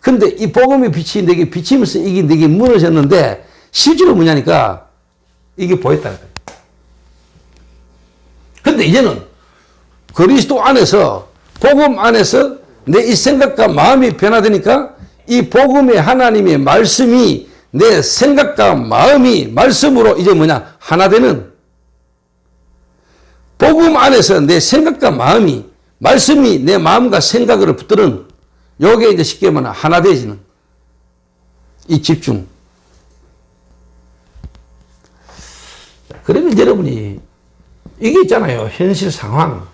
근데 이 복음의 빛이 내게 비치면서 이게 내게 무너졌는데 실제로 뭐냐니까 이게 보였다는 거예요. 근데 이제는 그리스도 안에서, 복음 안에서 내 이 생각과 마음이 변화되니까 이 복음의 하나님의 말씀이 내 생각과 마음이 말씀으로 이제 뭐냐? 하나 되는, 복음 안에서 내 생각과 마음이, 말씀이 내 마음과 생각을 붙드는, 요게 이제 쉽게 말하면 하나 되어지는 이 집중. 그러면 여러분이 이게 있잖아요. 현실 상황.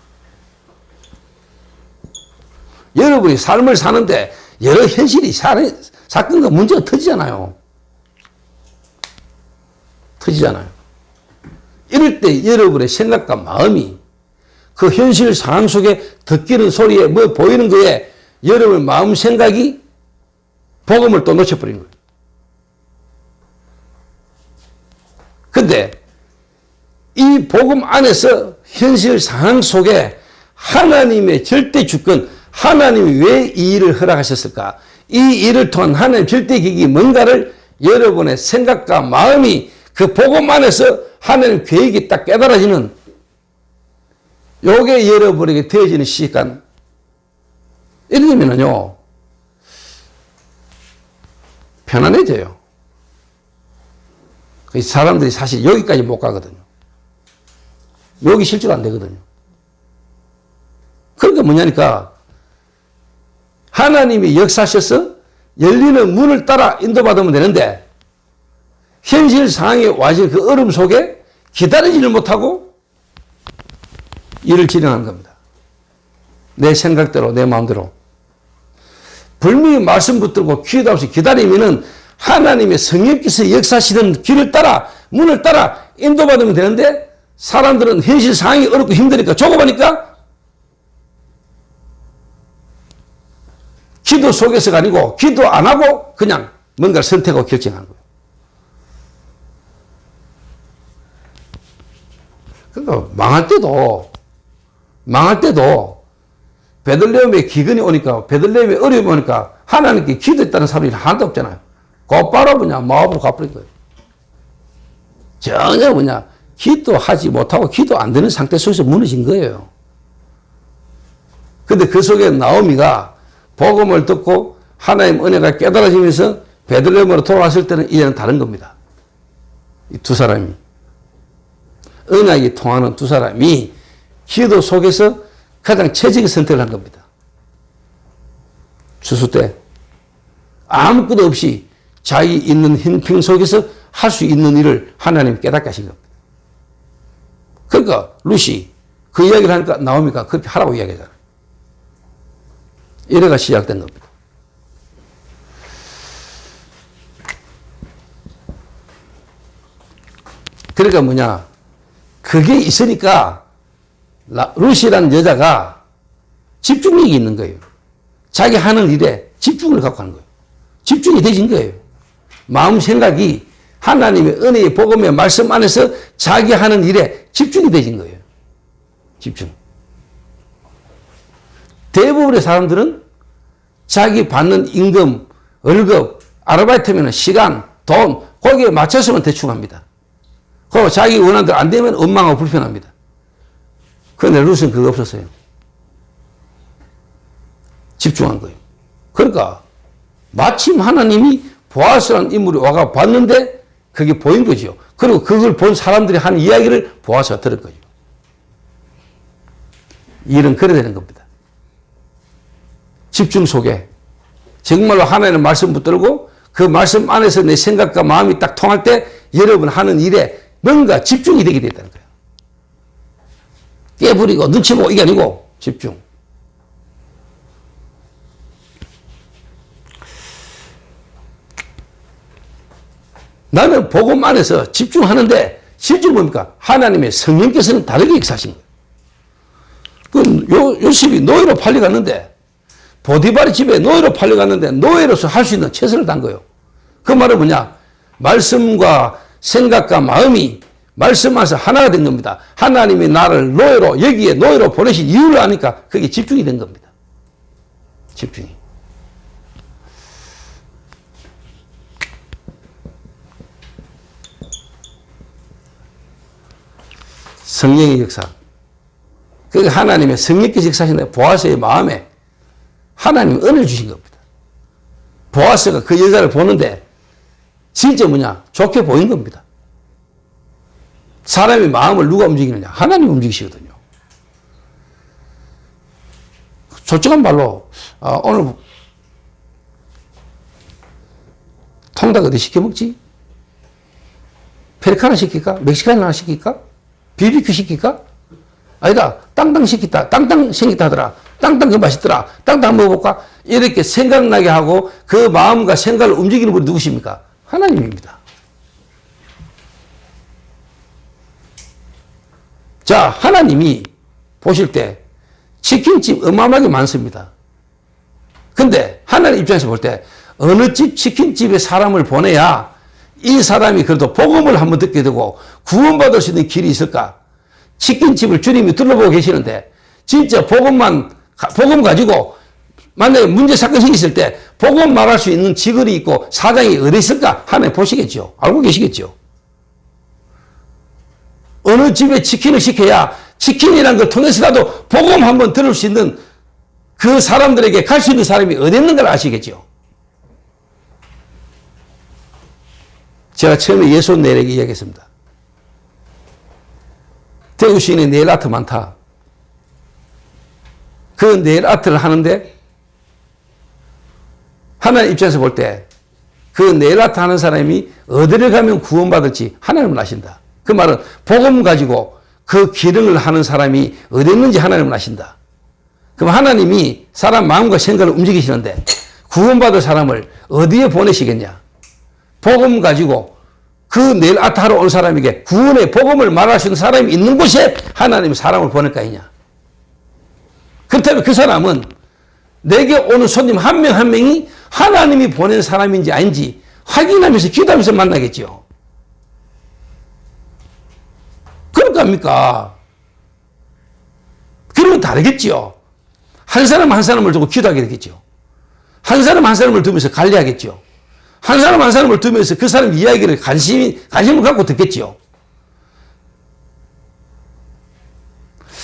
여러분이 삶을 사는데 여러 현실이 사건과 문제가 터지잖아요. 터지잖아요. 이럴 때 여러분의 생각과 마음이 그 현실 상황 속에 듣기는 소리에 뭐 보이는 거에 여러분의 마음 생각이 복음을 또 놓쳐버린 거예요. 근데 이 복음 안에서 현실 상황 속에 하나님의 절대 주권, 하나님이 왜 이 일을 허락하셨을까? 이 일을 통한 하나님의 절대 계획이 뭔가를 여러분의 생각과 마음이 그 복음 안에서 하나님 계획이 딱 깨달아지는, 요게 여러분에게 되어지는 시간. 이러면은요, 편안해져요. 사람들이 사실 여기까지 못 가거든요. 여기 실제로 안 되거든요. 그러니까 뭐냐니까, 하나님이 역사하셔서 열리는 문을 따라 인도받으면 되는데, 현실 상황에 와진 그 얼음 속에 기다리지를 못하고 일을 진행하는 겁니다. 내 생각대로, 내 마음대로. 분명히 말씀 붙들고 기도 없이 기다리면은 하나님의 성령께서 역사하시던 길을 따라, 문을 따라 인도받으면 되는데, 사람들은 현실 상황이 어렵고 힘드니까, 조급하니까 기도 속에서가 아니고 기도 안 하고 그냥 뭔가를 선택하고 결정하는 거예요. 그러니까 망할 때도 베들레헴에 기근이 오니까, 베들레헴에 어려움이 오니까 하나님께 기도했다는 사람이 하나도 없잖아요. 곧바로 그냥 마음으로 가버린 거예요. 전혀 뭐냐, 기도하지 못하고 기도 안 되는 상태 속에서 무너진 거예요. 근데 그 속에 나오미가 복음을 듣고 하나님 은혜가 깨달아지면서 베들레헴으로 돌아왔을 때는 이제는 다른 겁니다. 이 두 사람이, 언약이 통하는 두 사람이 기도 속에서 가장 최적의 선택을 한 겁니다. 추수 때 아무것도 없이 자기 있는 형평 속에서 할 수 있는 일을 하나님 깨닫게 하신 겁니다. 그러니까 루시 그 이야기를 하니까 나오미가 그렇게 하라고 이야기하잖아요. 이래가 시작된 겁니다. 그러니까 뭐냐, 그게 있으니까 루시라는 여자가 집중력이 있는 거예요. 자기 하는 일에 집중을 갖고 하는 거예요. 집중이 되진 거예요. 마음 생각이 하나님의 은혜의 복음의 말씀 안에서 자기 하는 일에 집중이 되진 거예요. 집중. 대부분의 사람들은 자기 받는 임금, 월급, 아르바이트면 시간, 돈, 거기에 맞춰서만 대충 합니다. 그리고 자기 원하는 대로 안 되면 원망하고 불편합니다. 그런데 룻은 그거 없었어요. 집중한 거예요. 그러니까 마침 하나님이 보아스라는 인물이 와가 봤는데 그게 보인 거죠. 그리고 그걸 본 사람들이 하는 이야기를 보아스가 들은 거죠. 일은 그래야 되는 겁니다. 집중 속에 정말로 하나님의 말씀 붙들고 그 말씀 안에서 내 생각과 마음이 딱 통할 때 여러분 하는 일에 뭔가 집중이 되게 됐다는 거예요. 깨부리고 눈치 보고 이게 아니고 집중. 나는 복음 안에서 집중하는데 실제로 뭡니까? 하나님의 성령께서는 다르게 역사하신 거예요. 요셉이 노예로 팔려갔는데 보디발의 집에 노예로 팔려갔는데 노예로서 할 수 있는 최선을 다한 거예요. 그 말은 뭐냐? 말씀과 생각과 마음이 말씀 안에서 하나가 된 겁니다. 하나님이 나를 노예로 여기에 노예로 보내신 이유를 아니까 그게 집중이 된 겁니다. 집중이. 성령의 역사. 그게 하나님의 성령께서 역사하신다. 보아스의 마음에 하나님이 은혜를 주신 겁니다. 보아스가 그 여자를 보는데 진짜 뭐냐? 좋게 보인 겁니다. 사람의 마음을 누가 움직이느냐? 하나님이 움직이시거든요. 솔직한 말로 오늘 통닭 어디 시켜 먹지? 페리카나 시킬까? 멕시칸 하나 시킬까? BBQ 시킬까? 아니다. 땅땅 시켰다. 땅땅 생겼다 하더라. 땅땅 그거 맛있더라. 땅땅 먹어볼까? 이렇게 생각나게 하고 그 마음과 생각을 움직이는 분이 누구십니까? 하나님입니다. 자, 하나님이 보실 때 치킨집 어마어마하게 많습니다. 근데 하나님 입장에서 볼 때 어느 집 치킨집에 사람을 보내야 이 사람이 그래도 복음을 한번 듣게 되고 구원받을 수 있는 길이 있을까? 치킨집을 주님이 둘러보고 계시는데 진짜 복음 가지고 만약에 문제 사건이 생겼을 때 복음 말할 수 있는 직원이 있고 사장이 어디 있을까? 하나님 보시겠죠. 알고 계시겠죠. 어느 집에 치킨을 시켜야 치킨이라는 걸 통해서라도 복음 한번 들을 수 있는 그 사람들에게 갈 수 있는 사람이 어디 있는 걸 아시겠죠. 제가 처음에 예수 내에게 이야기했습니다. 대구 시내 네일 아트 많다. 그 네일 아트를 하는데 하나님 입장에서 볼 때 그 네일 아트 하는 사람이 어디를 가면 구원받을지 하나님은 아신다. 그 말은 복음 가지고 그 기능을 하는 사람이 어디 있는지 하나님은 아신다. 그럼 하나님이 사람 마음과 생각을 움직이시는데 구원받을 사람을 어디에 보내시겠냐? 복음 가지고 그 네일 아트 하러 온 사람에게 구원의 복음을 말할 수 있는 사람이 있는 곳에 하나님이 사람을 보낼 거 아니냐? 그렇다면 그 사람은 내게 오는 손님 한 명 한 명이 하나님이 보낸 사람인지 아닌지 확인하면서 기도하면서 만나겠죠. 그럴 거 아닙니까? 그러면 다르겠죠. 한 사람 한 사람을 두고 기도하게 되겠죠. 한 사람 한 사람을 두면서 관리하겠죠. 한 사람 한 사람을 두면서 그 사람 이야기를 관심을 갖고 듣겠죠.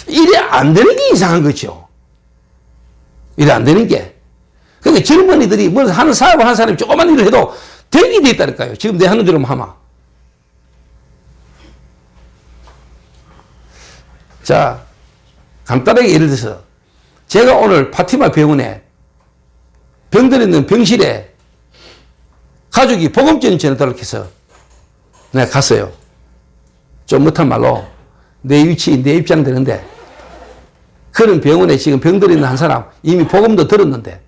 이래 안 되는 게 이상한 거죠. 이래 안 되는 게. 그러니까 젊은이들이 뭐 하는 사업을 하는 사람이 조그만 일을 해도 되게 돼 있다니까요. 지금 내 하는 대로 하면. 자, 간단하게 예를 들어서 제가 오늘 파티마 병원에 병들 있는 병실에 가족이 복음전이 전해달라고 해서 내가 갔어요. 좀 못한 말로 내 위치, 내 입장 되는데 그런 병원에 지금 병들 있는 한 사람 이미 복음도 들었는데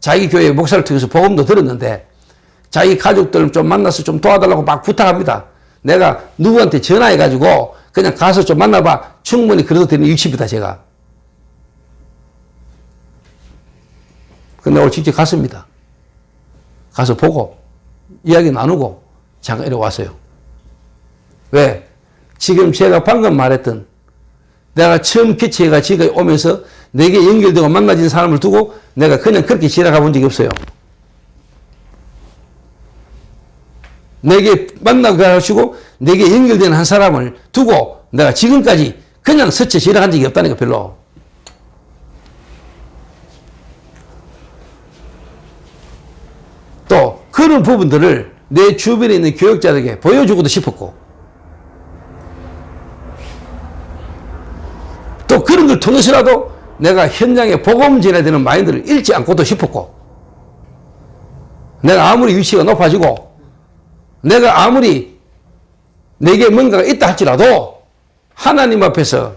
자기 교회 목사를 통해서 복음도 들었는데 자기 가족들 좀 만나서 좀 도와달라고 막 부탁합니다. 내가 누구한테 전화해가지고 그냥 가서 좀 만나봐. 충분히 그래도 되는 위치입니다, 제가. 근데 오늘 직접 갔습니다. 가서 보고 이야기 나누고 잠깐 이리 왔어요. 왜? 지금 제가 방금 말했던 내가 처음 캐치해가 지금 오면서 내게 연결되고 만나진 사람을 두고 내가 그냥 그렇게 지나가 본 적이 없어요. 내게 만나게 하시고 내게 연결된 한 사람을 두고 내가 지금까지 그냥 스쳐 지나간 적이 없다니까, 별로. 또 그런 부분들을 내 주변에 있는 교육자들에게 보여주고도 싶었고, 또 그런 걸 통해서라도 내가 현장에 복음 전해야 되는 마인드를 잃지 않고도 싶었고, 내가 아무리 위치가 높아지고 내가 아무리 내게 뭔가가 있다 할지라도 하나님 앞에서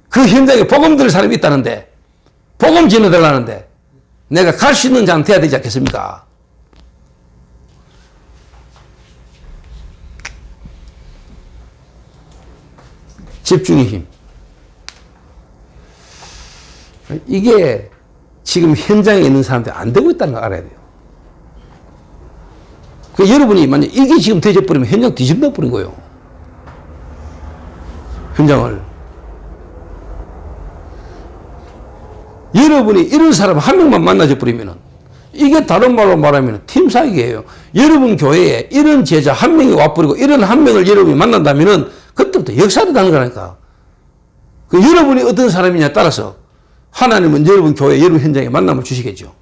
그 현장에 복음 들을 사람이 있다는데, 복음 전해달라는데 내가 갈 수 있는 자는 돼야 되지 않겠습니까? 집중의 힘. 이게 지금 현장에 있는 사람들이 안 되고 있다는 걸 알아야 돼요. 여러분이 만약 이게 지금 되져버리면 현장 뒤집어 버린 거예요. 현장을. 여러분이 이런 사람 한 명만 만나져 버리면은, 이게 다른 말로 말하면 팀 사기예요. 여러분 교회에 이런 제자 한 명이 와버리고 이런 한 명을 여러분이 만난다면은 그때부터 역사를 다는 거라니까. 여러분이 어떤 사람이냐에 따라서 하나님은 여러분 교회, 여러분 현장에 만남을 주시겠죠.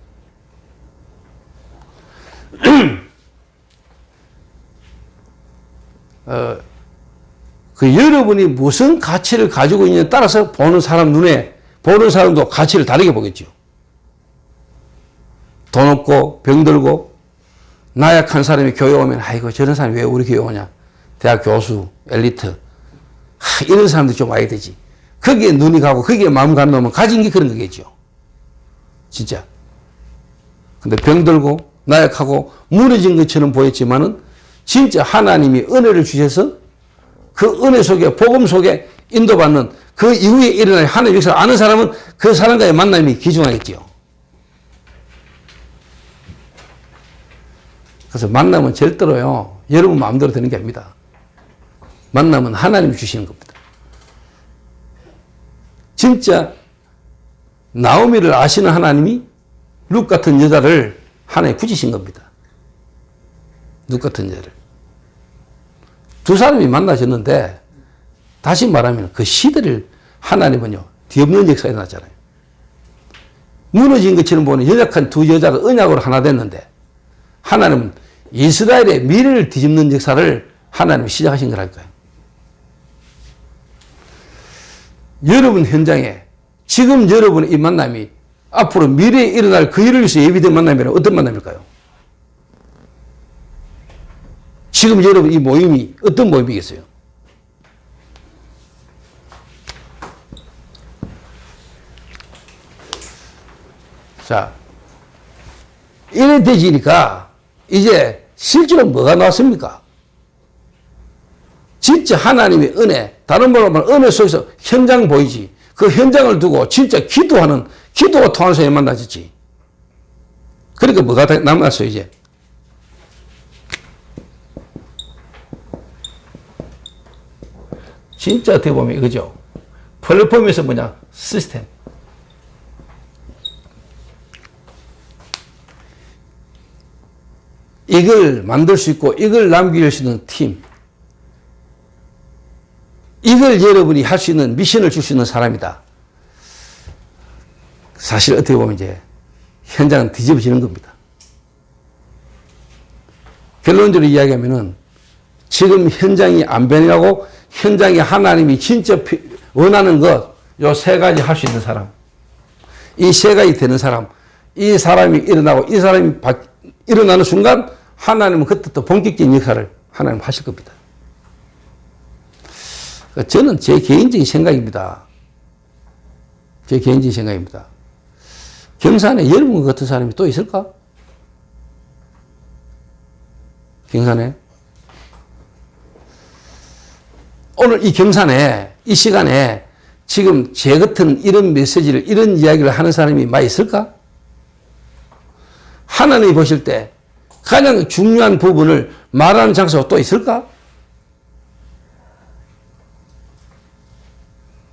여러분이 무슨 가치를 가지고 있느냐에 따라서 보는 사람 눈에, 보는 사람도 가치를 다르게 보겠죠. 돈 없고 병들고 나약한 사람이 교회 오면, 아이고 저런 사람이 왜 우리 교회 오냐, 대학 교수, 엘리트, 이런 사람들이 좀 와야 되지. 거기에 눈이 가고 거기에 마음 가는 놈은 가진 게 그런 거겠죠. 진짜. 근데 병들고 나약하고 무너진 것처럼 보였지만은 진짜 하나님이 은혜를 주셔서 그 은혜 속에, 복음 속에 인도받는 그 이후에 일어날 하나님의 역사를 아는 사람은 그 사람과의 만남이 귀중하겠죠. 그래서 만남은 절대로요, 여러분 마음대로 되는 게 아닙니다. 만남은 하나님이 주시는 겁니다. 진짜 나오미를 아시는 하나님이 룻 같은 여자를 하나님이 붙이신 겁니다. 룻 같은 여자를. 두 사람이 만나셨는데, 다시 말하면 그 시대를 하나님은요, 뒤엎는 역사가 일어났잖아요. 무너진 것처럼 보는 연약한 두 여자가 언약으로 하나 됐는데, 하나님은 이스라엘의 미래를 뒤집는 역사를 하나님이 시작하신 거라니까요. 여러분 현장에 지금 여러분의 이 만남이 앞으로 미래에 일어날 그 일을 위해서 예비된 만남이란 어떤 만남일까요? 지금 여러분 이 모임이 어떤 모임이겠어요? 자, 이래 되지니까 이제 실제로 뭐가 나왔습니까? 진짜 하나님의 은혜, 다른 말로 말하면 은혜 속에서 현장 보이지. 그 현장을 두고 진짜 기도가 통하는 사람이 만나졌지. 그러니까 뭐가 남았어, 이제? 진짜 어떻게 보면 이거죠. 플랫폼에서 뭐냐? 시스템. 이걸 만들 수 있고 이걸 남길 수 있는 팀. 이걸 여러분이 할 수 있는 미션을 줄 수 있는 사람이다. 사실 어떻게 보면 이제 현장은 뒤집어지는 겁니다. 결론적으로 이야기하면은 지금 현장이 안 변하고 현장에 하나님이 진짜 원하는 것, 요 세 가지 할 수 있는 사람. 이 세 가지 되는 사람. 이 사람이 일어나고 이 사람이 일어나는 순간 하나님은 그때부터 본격적인 역할을 하나님 하실 겁니다. 저는 제 개인적인 생각입니다. 제 개인적인 생각입니다. 경산에 여러분 같은 사람이 또 있을까? 경산에? 오늘 이 경산에, 이 시간에 지금 제 같은 이런 메시지를, 이런 이야기를 하는 사람이 많이 있을까? 하나님이 보실 때 가장 중요한 부분을 말하는 장소가 또 있을까?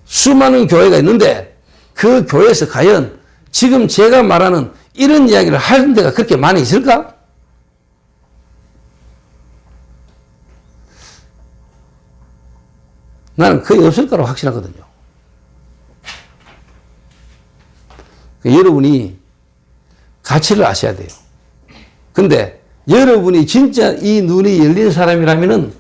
수많은 교회가 있는데 그 교회에서 과연 지금 제가 말하는 이런 이야기를 하는 데가 그렇게 많이 있을까? 나는 거의 없을 거라고 확신하거든요. 여러분이 가치를 아셔야 돼요. 근데 여러분이 진짜 이 눈이 열린 사람이라면은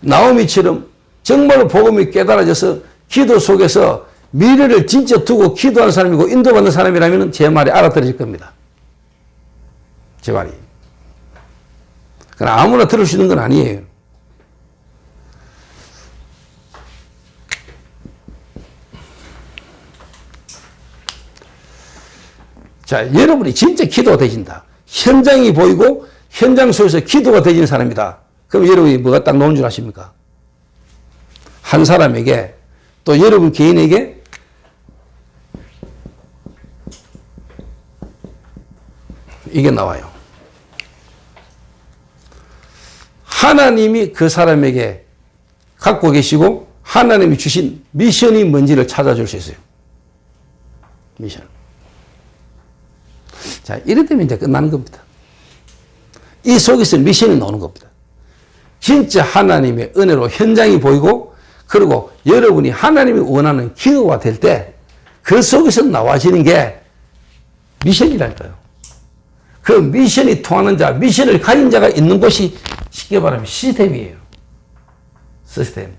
나오미처럼 정말로 복음이 깨달아져서 기도 속에서 미래를 진짜 두고 기도하는 사람이고 인도받는 사람이라면 제 말이 알아들어질 겁니다. 제 말이. 그러나 아무나 들을 수 있는 건 아니에요. 자, 여러분이 진짜 기도가 되진다. 현장이 보이고 현장 속에서 기도가 되지는 사람이다. 그럼 여러분이 뭐가 딱 나온 줄 아십니까? 한 사람에게 또 여러분 개인에게 이게 나와요. 하나님이 그 사람에게 갖고 계시고 하나님이 주신 미션이 뭔지를 찾아줄 수 있어요. 미션. 자, 이래 되면 이제 끝나는 겁니다. 이 속에서 미션이 나오는 겁니다. 진짜 하나님의 은혜로 현장이 보이고 그리고 여러분이 하나님이 원하는 기도가 될 때 그 속에서 나와지는 게 미션이랄까요. 그 미션이 통하는 자, 미션을 가진 자가 있는 곳이 쉽게 말하면 시스템이에요. 시스템.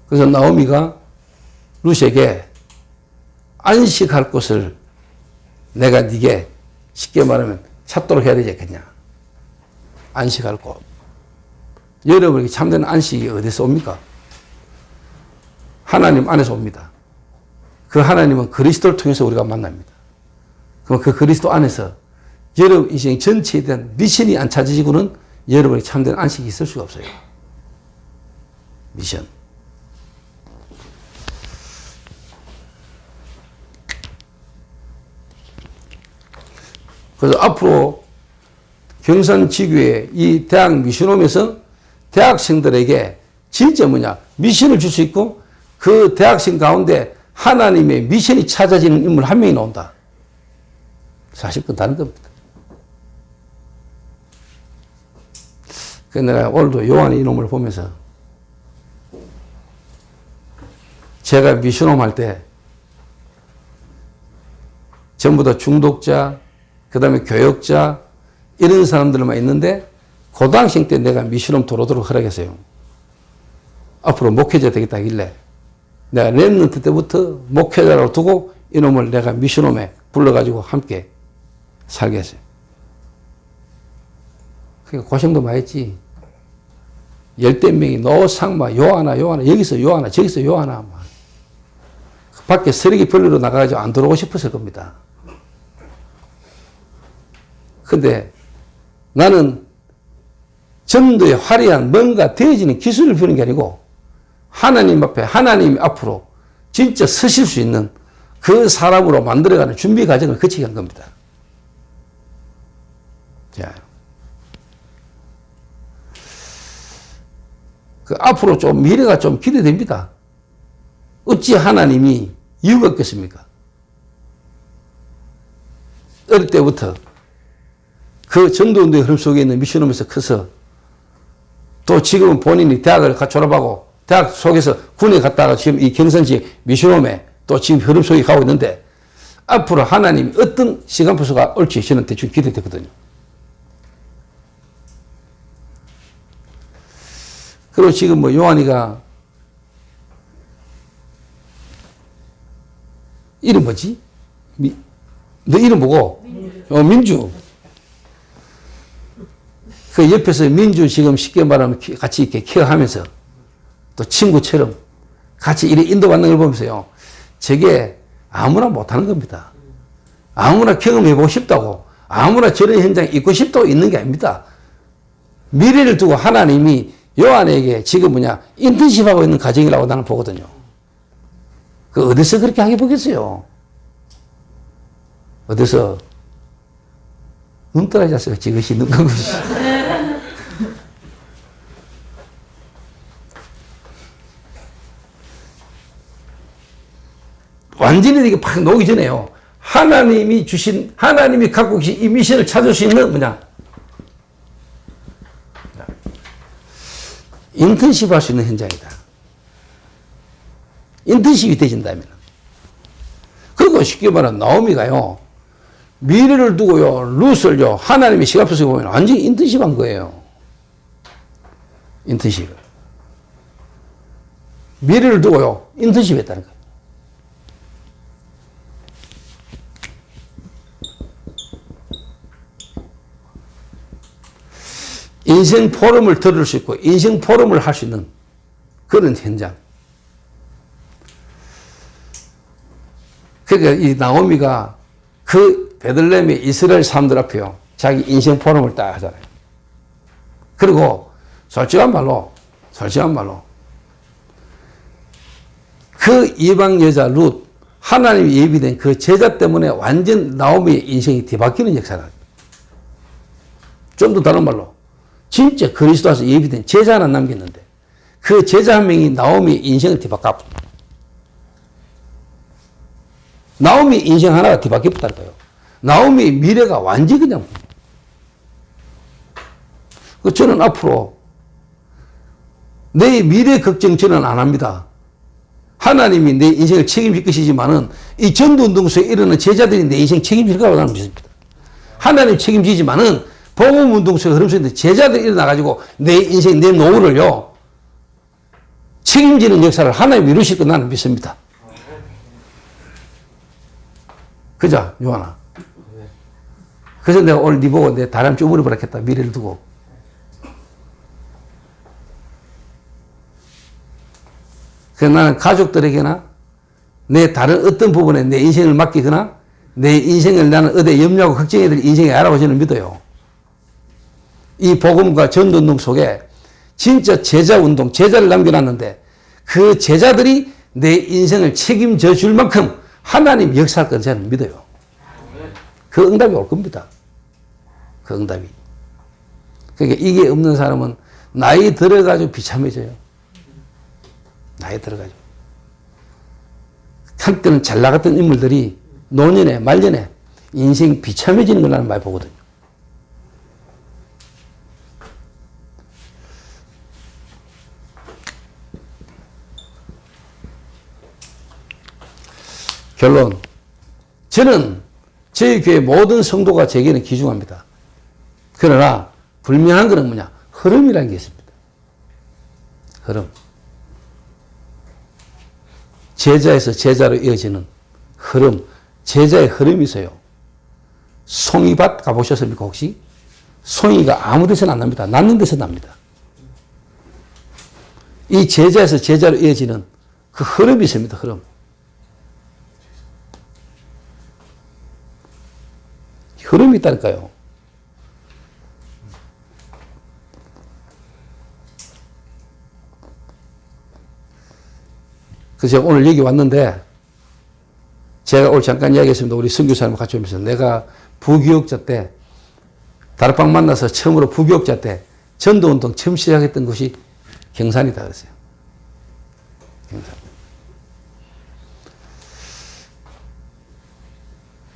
그래서 나오미가 룻에게 안식할 곳을 내가 네게 쉽게 말하면 찾도록 해야 되지 않겠냐. 안식할 곳. 여러분에게 참된 안식이 어디서 옵니까? 하나님 안에서 옵니다. 그 하나님은 그리스도를 통해서 우리가 만납니다. 그럼 그 그리스도 안에서 여러분 인생 전체에 대한 미션이 안 찾아지고는 여러분이 참된 안식이 있을 수가 없어요. 미션. 그래서 앞으로 경산지교의 이 대학 미션홈에서 대학생들에게 진짜 뭐냐 미션을 줄 수 있고 그 대학생 가운데 하나님의 미션이 찾아지는 인물 한 명이 나온다. 사실 그건 다른 겁니다. 그래서 내가 오늘도 요한의 이놈을 보면서 제가 미션홈 할 때 전부 다 중독자 그 다음에 교역자 이런 사람들만 있는데 고등학생 때 내가 미션홈 들어오도록 허락했어요. 앞으로 목회자 되겠다 하길래 내가 랩런트 때부터 목회자라고 두고 이놈을 내가 미션홈에 불러가지고 함께 살게 했어요. 그러니까 고생도 많이 했지. 10명이 노상마 요하나 여기서 요하나 저기서 요하나 막. 밖에 쓰레기 벌리러 나가가지고 안 들어오고 싶었을 겁니다. 근데 나는 전도의 화려한 뭔가 되어지는 기술을 배우는 게 아니고 하나님 앞에 하나님 앞으로 진짜 서실 수 있는 그 사람으로 만들어가는 준비 과정을 거치게 한 겁니다. 자, 그 앞으로 좀 미래가 좀 기대됩니다. 어찌 하나님이 이유가 없겠습니까? 어릴 때부터 그 전도운동의 흐름 속에 있는 미션홈에서 커서 또 지금은 본인이 대학을 졸업하고 대학 속에서 군에 갔다가 지금 이 경선지 미션홈에 또 지금 흐름 속에 가고 있는데 앞으로 하나님이 어떤 시간표수가 올지 저는 대충 기대되거든요. 그리고 지금 뭐 요한이가 이름 뭐지? 너 이름 뭐고? 민주. 그 옆에서 민주 지금 쉽게 말하면 같이 이렇게 케어하면서 또 친구처럼 같이 이렇게 인도받는 걸 보면서요. 저게 아무나 못하는 겁니다. 아무나 경험해보고 싶다고 아무나 저런 현장에 있고 싶다고 있는 게 아닙니다. 미래를 두고 하나님이 요한에게 지금 뭐냐 인턴십하고 있는 과정이라고 나는 보거든요. 그 어디서 그렇게 하게 보겠어요? 어디서 눈 떨어졌어요. 지그시 눈 감고. 완전히 이게 팍 녹기 전에요. 하나님이 주신, 하나님이 갖고 계신 이 미션을 찾을 수 있는 뭐냐? 인턴십 할 수 있는 현장이다. 인턴십이 되신다면. 그리고 쉽게 말하면 나오미가요, 미래를 두고요, 룻을요, 하나님의 시간 속에 보면 완전히 인턴십 한 거예요. 인턴십을. 미래를 두고요, 인턴십 했다는 거예요. 인생 포럼을 들을 수 있고, 인생 포럼을 할 수 있는 그런 현장. 그러니까 이 나오미가 그 베들레헴의 이스라엘 사람들 앞에요, 자기 인생 포럼을 딱 하잖아요. 그리고 솔직한 말로 그 이방 여자 룻, 하나님이 예비된 그 제자 때문에 완전 나오미의 인생이 뒤바뀌는 역사가. 좀 더 다른 말로, 진짜 그리스도 안에서 예비된 제자 하나 남겼는데 그 제자 한 명이 나오미의 인생을 뒤바뀌었다. 나오미의 인생 하나가 뒤바뀌었다는 거예요. 나오미의 미래가 완전히 그냥. 저는 앞으로 내 미래 걱정 저는 안 합니다. 하나님이 내 인생을 책임질 것이지만은 이 전도운동 속에 일어나는 제자들이 내 인생 책임질 거라고 나는 믿습니다. 하나님 책임지지만은 복음운동 속에 흐름 속에 제자들이 일어나가지고 내 인생, 내 노후를요, 책임지는 역사를 하나님이 이루실 거 나는 믿습니다. 그죠, 요한아? 그래서 내가 오늘 네 보고 내 다리 쪼물어 버렸겠다, 미래를 두고. 그래서 나는 가족들에게나 내 다른 어떤 부분에 내 인생을 맡기거나 내 인생을 나는 어디에 염려하고 걱정해야 될 인생이 아니라고 저는 믿어요. 이 복음과 전도운동 속에 진짜 제자운동, 제자를 남겨놨는데 그 제자들이 내 인생을 책임져 줄 만큼 하나님 역사할 건 저는 믿어요. 그 응답이 올 겁니다. 그 응답이. 그러니까 이게 없는 사람은 나이 들어가지고 비참해져요. 나이 들어가지고. 한때는 잘 나갔던 인물들이 노년에, 말년에 인생 비참해지는 걸 나는 많이 보거든요. 결론. 저는 저희 교회 모든 성도가 제게는 귀중합니다. 그러나 불명한 것은 뭐냐? 흐름이라는 게 있습니다. 흐름. 제자에서 제자로 이어지는 흐름. 제자의 흐름이 있어요. 송이밭 가보셨습니까, 혹시? 송이가 아무 데서는 안 납니다. 낳는 데서 납니다. 이 제자에서 제자로 이어지는 그 흐름이 있습니다, 흐름. 흐름이 있다니까요. 그래서 제가 오늘 여기 왔는데, 제가 오늘 잠깐 이야기했습니다. 우리 선교사님 같이 오면서 내가 부교육자 때, 다락방 만나서 처음으로 부교육자 때 전도운동 처음 시작했던 곳이 경산이다 그랬어요. 경산.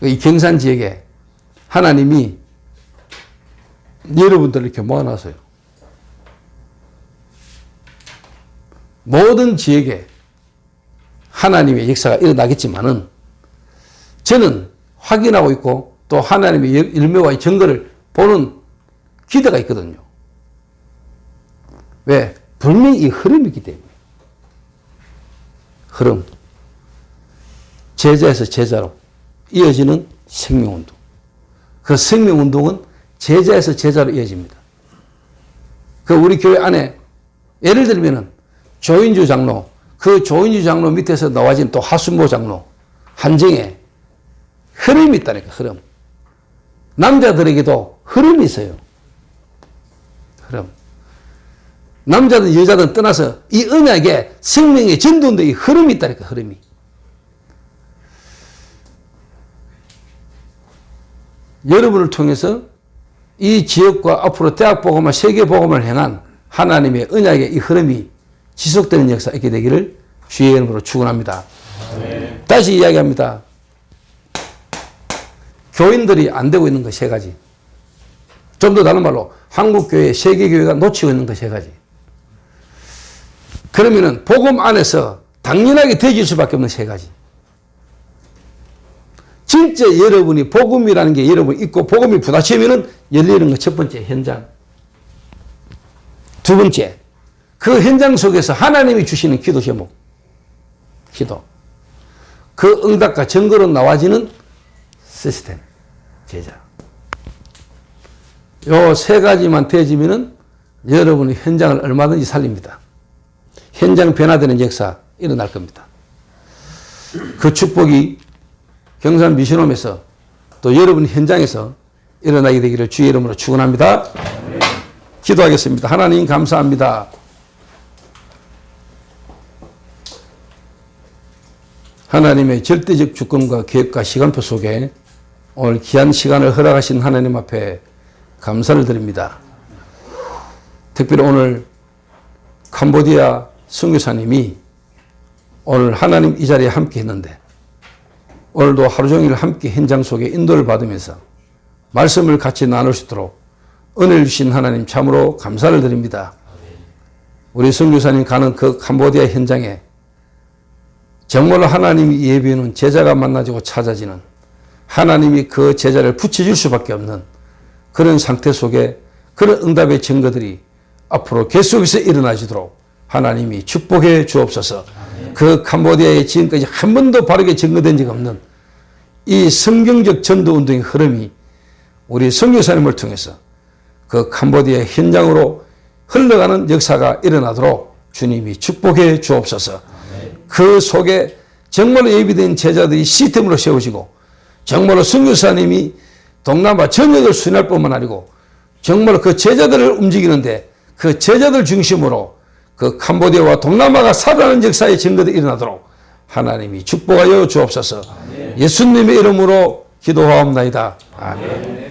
이 경산 지역에 하나님이 여러분들을 이렇게 모아놨어요. 모든 지역에 하나님의 역사가 일어나겠지만은 저는 확인하고 있고 또 하나님의 열매와 증거를 보는 기대가 있거든요. 왜? 분명히 이 흐름이기 때문에. 흐름. 제자에서 제자로 이어지는 생명운동. 그 생명운동은 제자에서 제자로 이어집니다. 그 우리 교회 안에 예를 들면은 조인주 장로, 그 조인주 장로 밑에서 나와진 또 하순모 장로, 한정에 흐름이 있다니까, 흐름. 남자들에게도 흐름이 있어요. 흐름. 남자든 여자든 떠나서 이 언약에 생명의 전도운동의 흐름이 있다니까, 흐름이. 여러분을 통해서 이 지역과 앞으로 대학복음화, 세계복음을 향한 하나님의 언약의 이 흐름이 지속되는 역사 있게 되기를 주의 이름으로 축원합니다. 다시 이야기합니다. 교인들이 안 되고 있는 것 세 가지. 좀 더 다른 말로 한국교회, 세계교회가 놓치고 있는 것 세 가지. 그러면은 복음 안에서 당연하게 되질 수밖에 없는 세 가지. 진짜 여러분이 복음이라는 게 여러분 있고 복음이 부딪히면은 열리는 것 첫 번째 현장. 두 번째, 그 현장 속에서 하나님이 주시는 기도 제목. 기도. 그 응답과 증거로 나와지는 시스템, 제자. 요 세 가지만 되어지면은 여러분의 현장을 얼마든지 살립니다. 현장 변화되는 역사 일어날 겁니다. 그 축복이 경산 미션홈에서 또 여러분 현장에서 일어나게 되기를 주의 이름으로 축원합니다. 기도하겠습니다. 하나님 감사합니다. 하나님의 절대적 주권과 계획과 시간표 속에 오늘 귀한 시간을 허락하신 하나님 앞에 감사를 드립니다. 특별히 오늘 캄보디아 선교사님이 오늘 하나님 이 자리에 함께 했는데 오늘도 하루 종일 함께 현장 속에 인도를 받으면서 말씀을 같이 나눌 수 있도록 은혜를 주신 하나님 참으로 감사를 드립니다. 우리 선교사님 가는 그 캄보디아 현장에 정말로 하나님이 예비해놓은 제자가 만나지고 찾아지는 하나님이 그 제자를 붙여줄 수밖에 없는 그런 상태 속에 그런 응답의 증거들이 앞으로 계속해서 일어나지도록 하나님이 축복해 주옵소서. 그 캄보디아에 지금까지 한 번도 바르게 증거된 적 없는 이 성경적 전도운동의 흐름이 우리 선교사님을 통해서 그 캄보디아 현장으로 흘러가는 역사가 일어나도록 주님이 축복해 주옵소서. 그 속에 정말로 예비된 제자들이 시스템으로 세워지고 정말로 선교사님이 동남아 전역을 순회할 뿐만 아니고 정말로 그 제자들을 움직이는데 그 제자들 중심으로 그 캄보디아와 동남아가 살아나는 역사의 증거들이 일어나도록 하나님이 축복하여 주옵소서. 예수님의 이름으로 기도하옵나이다. 아멘.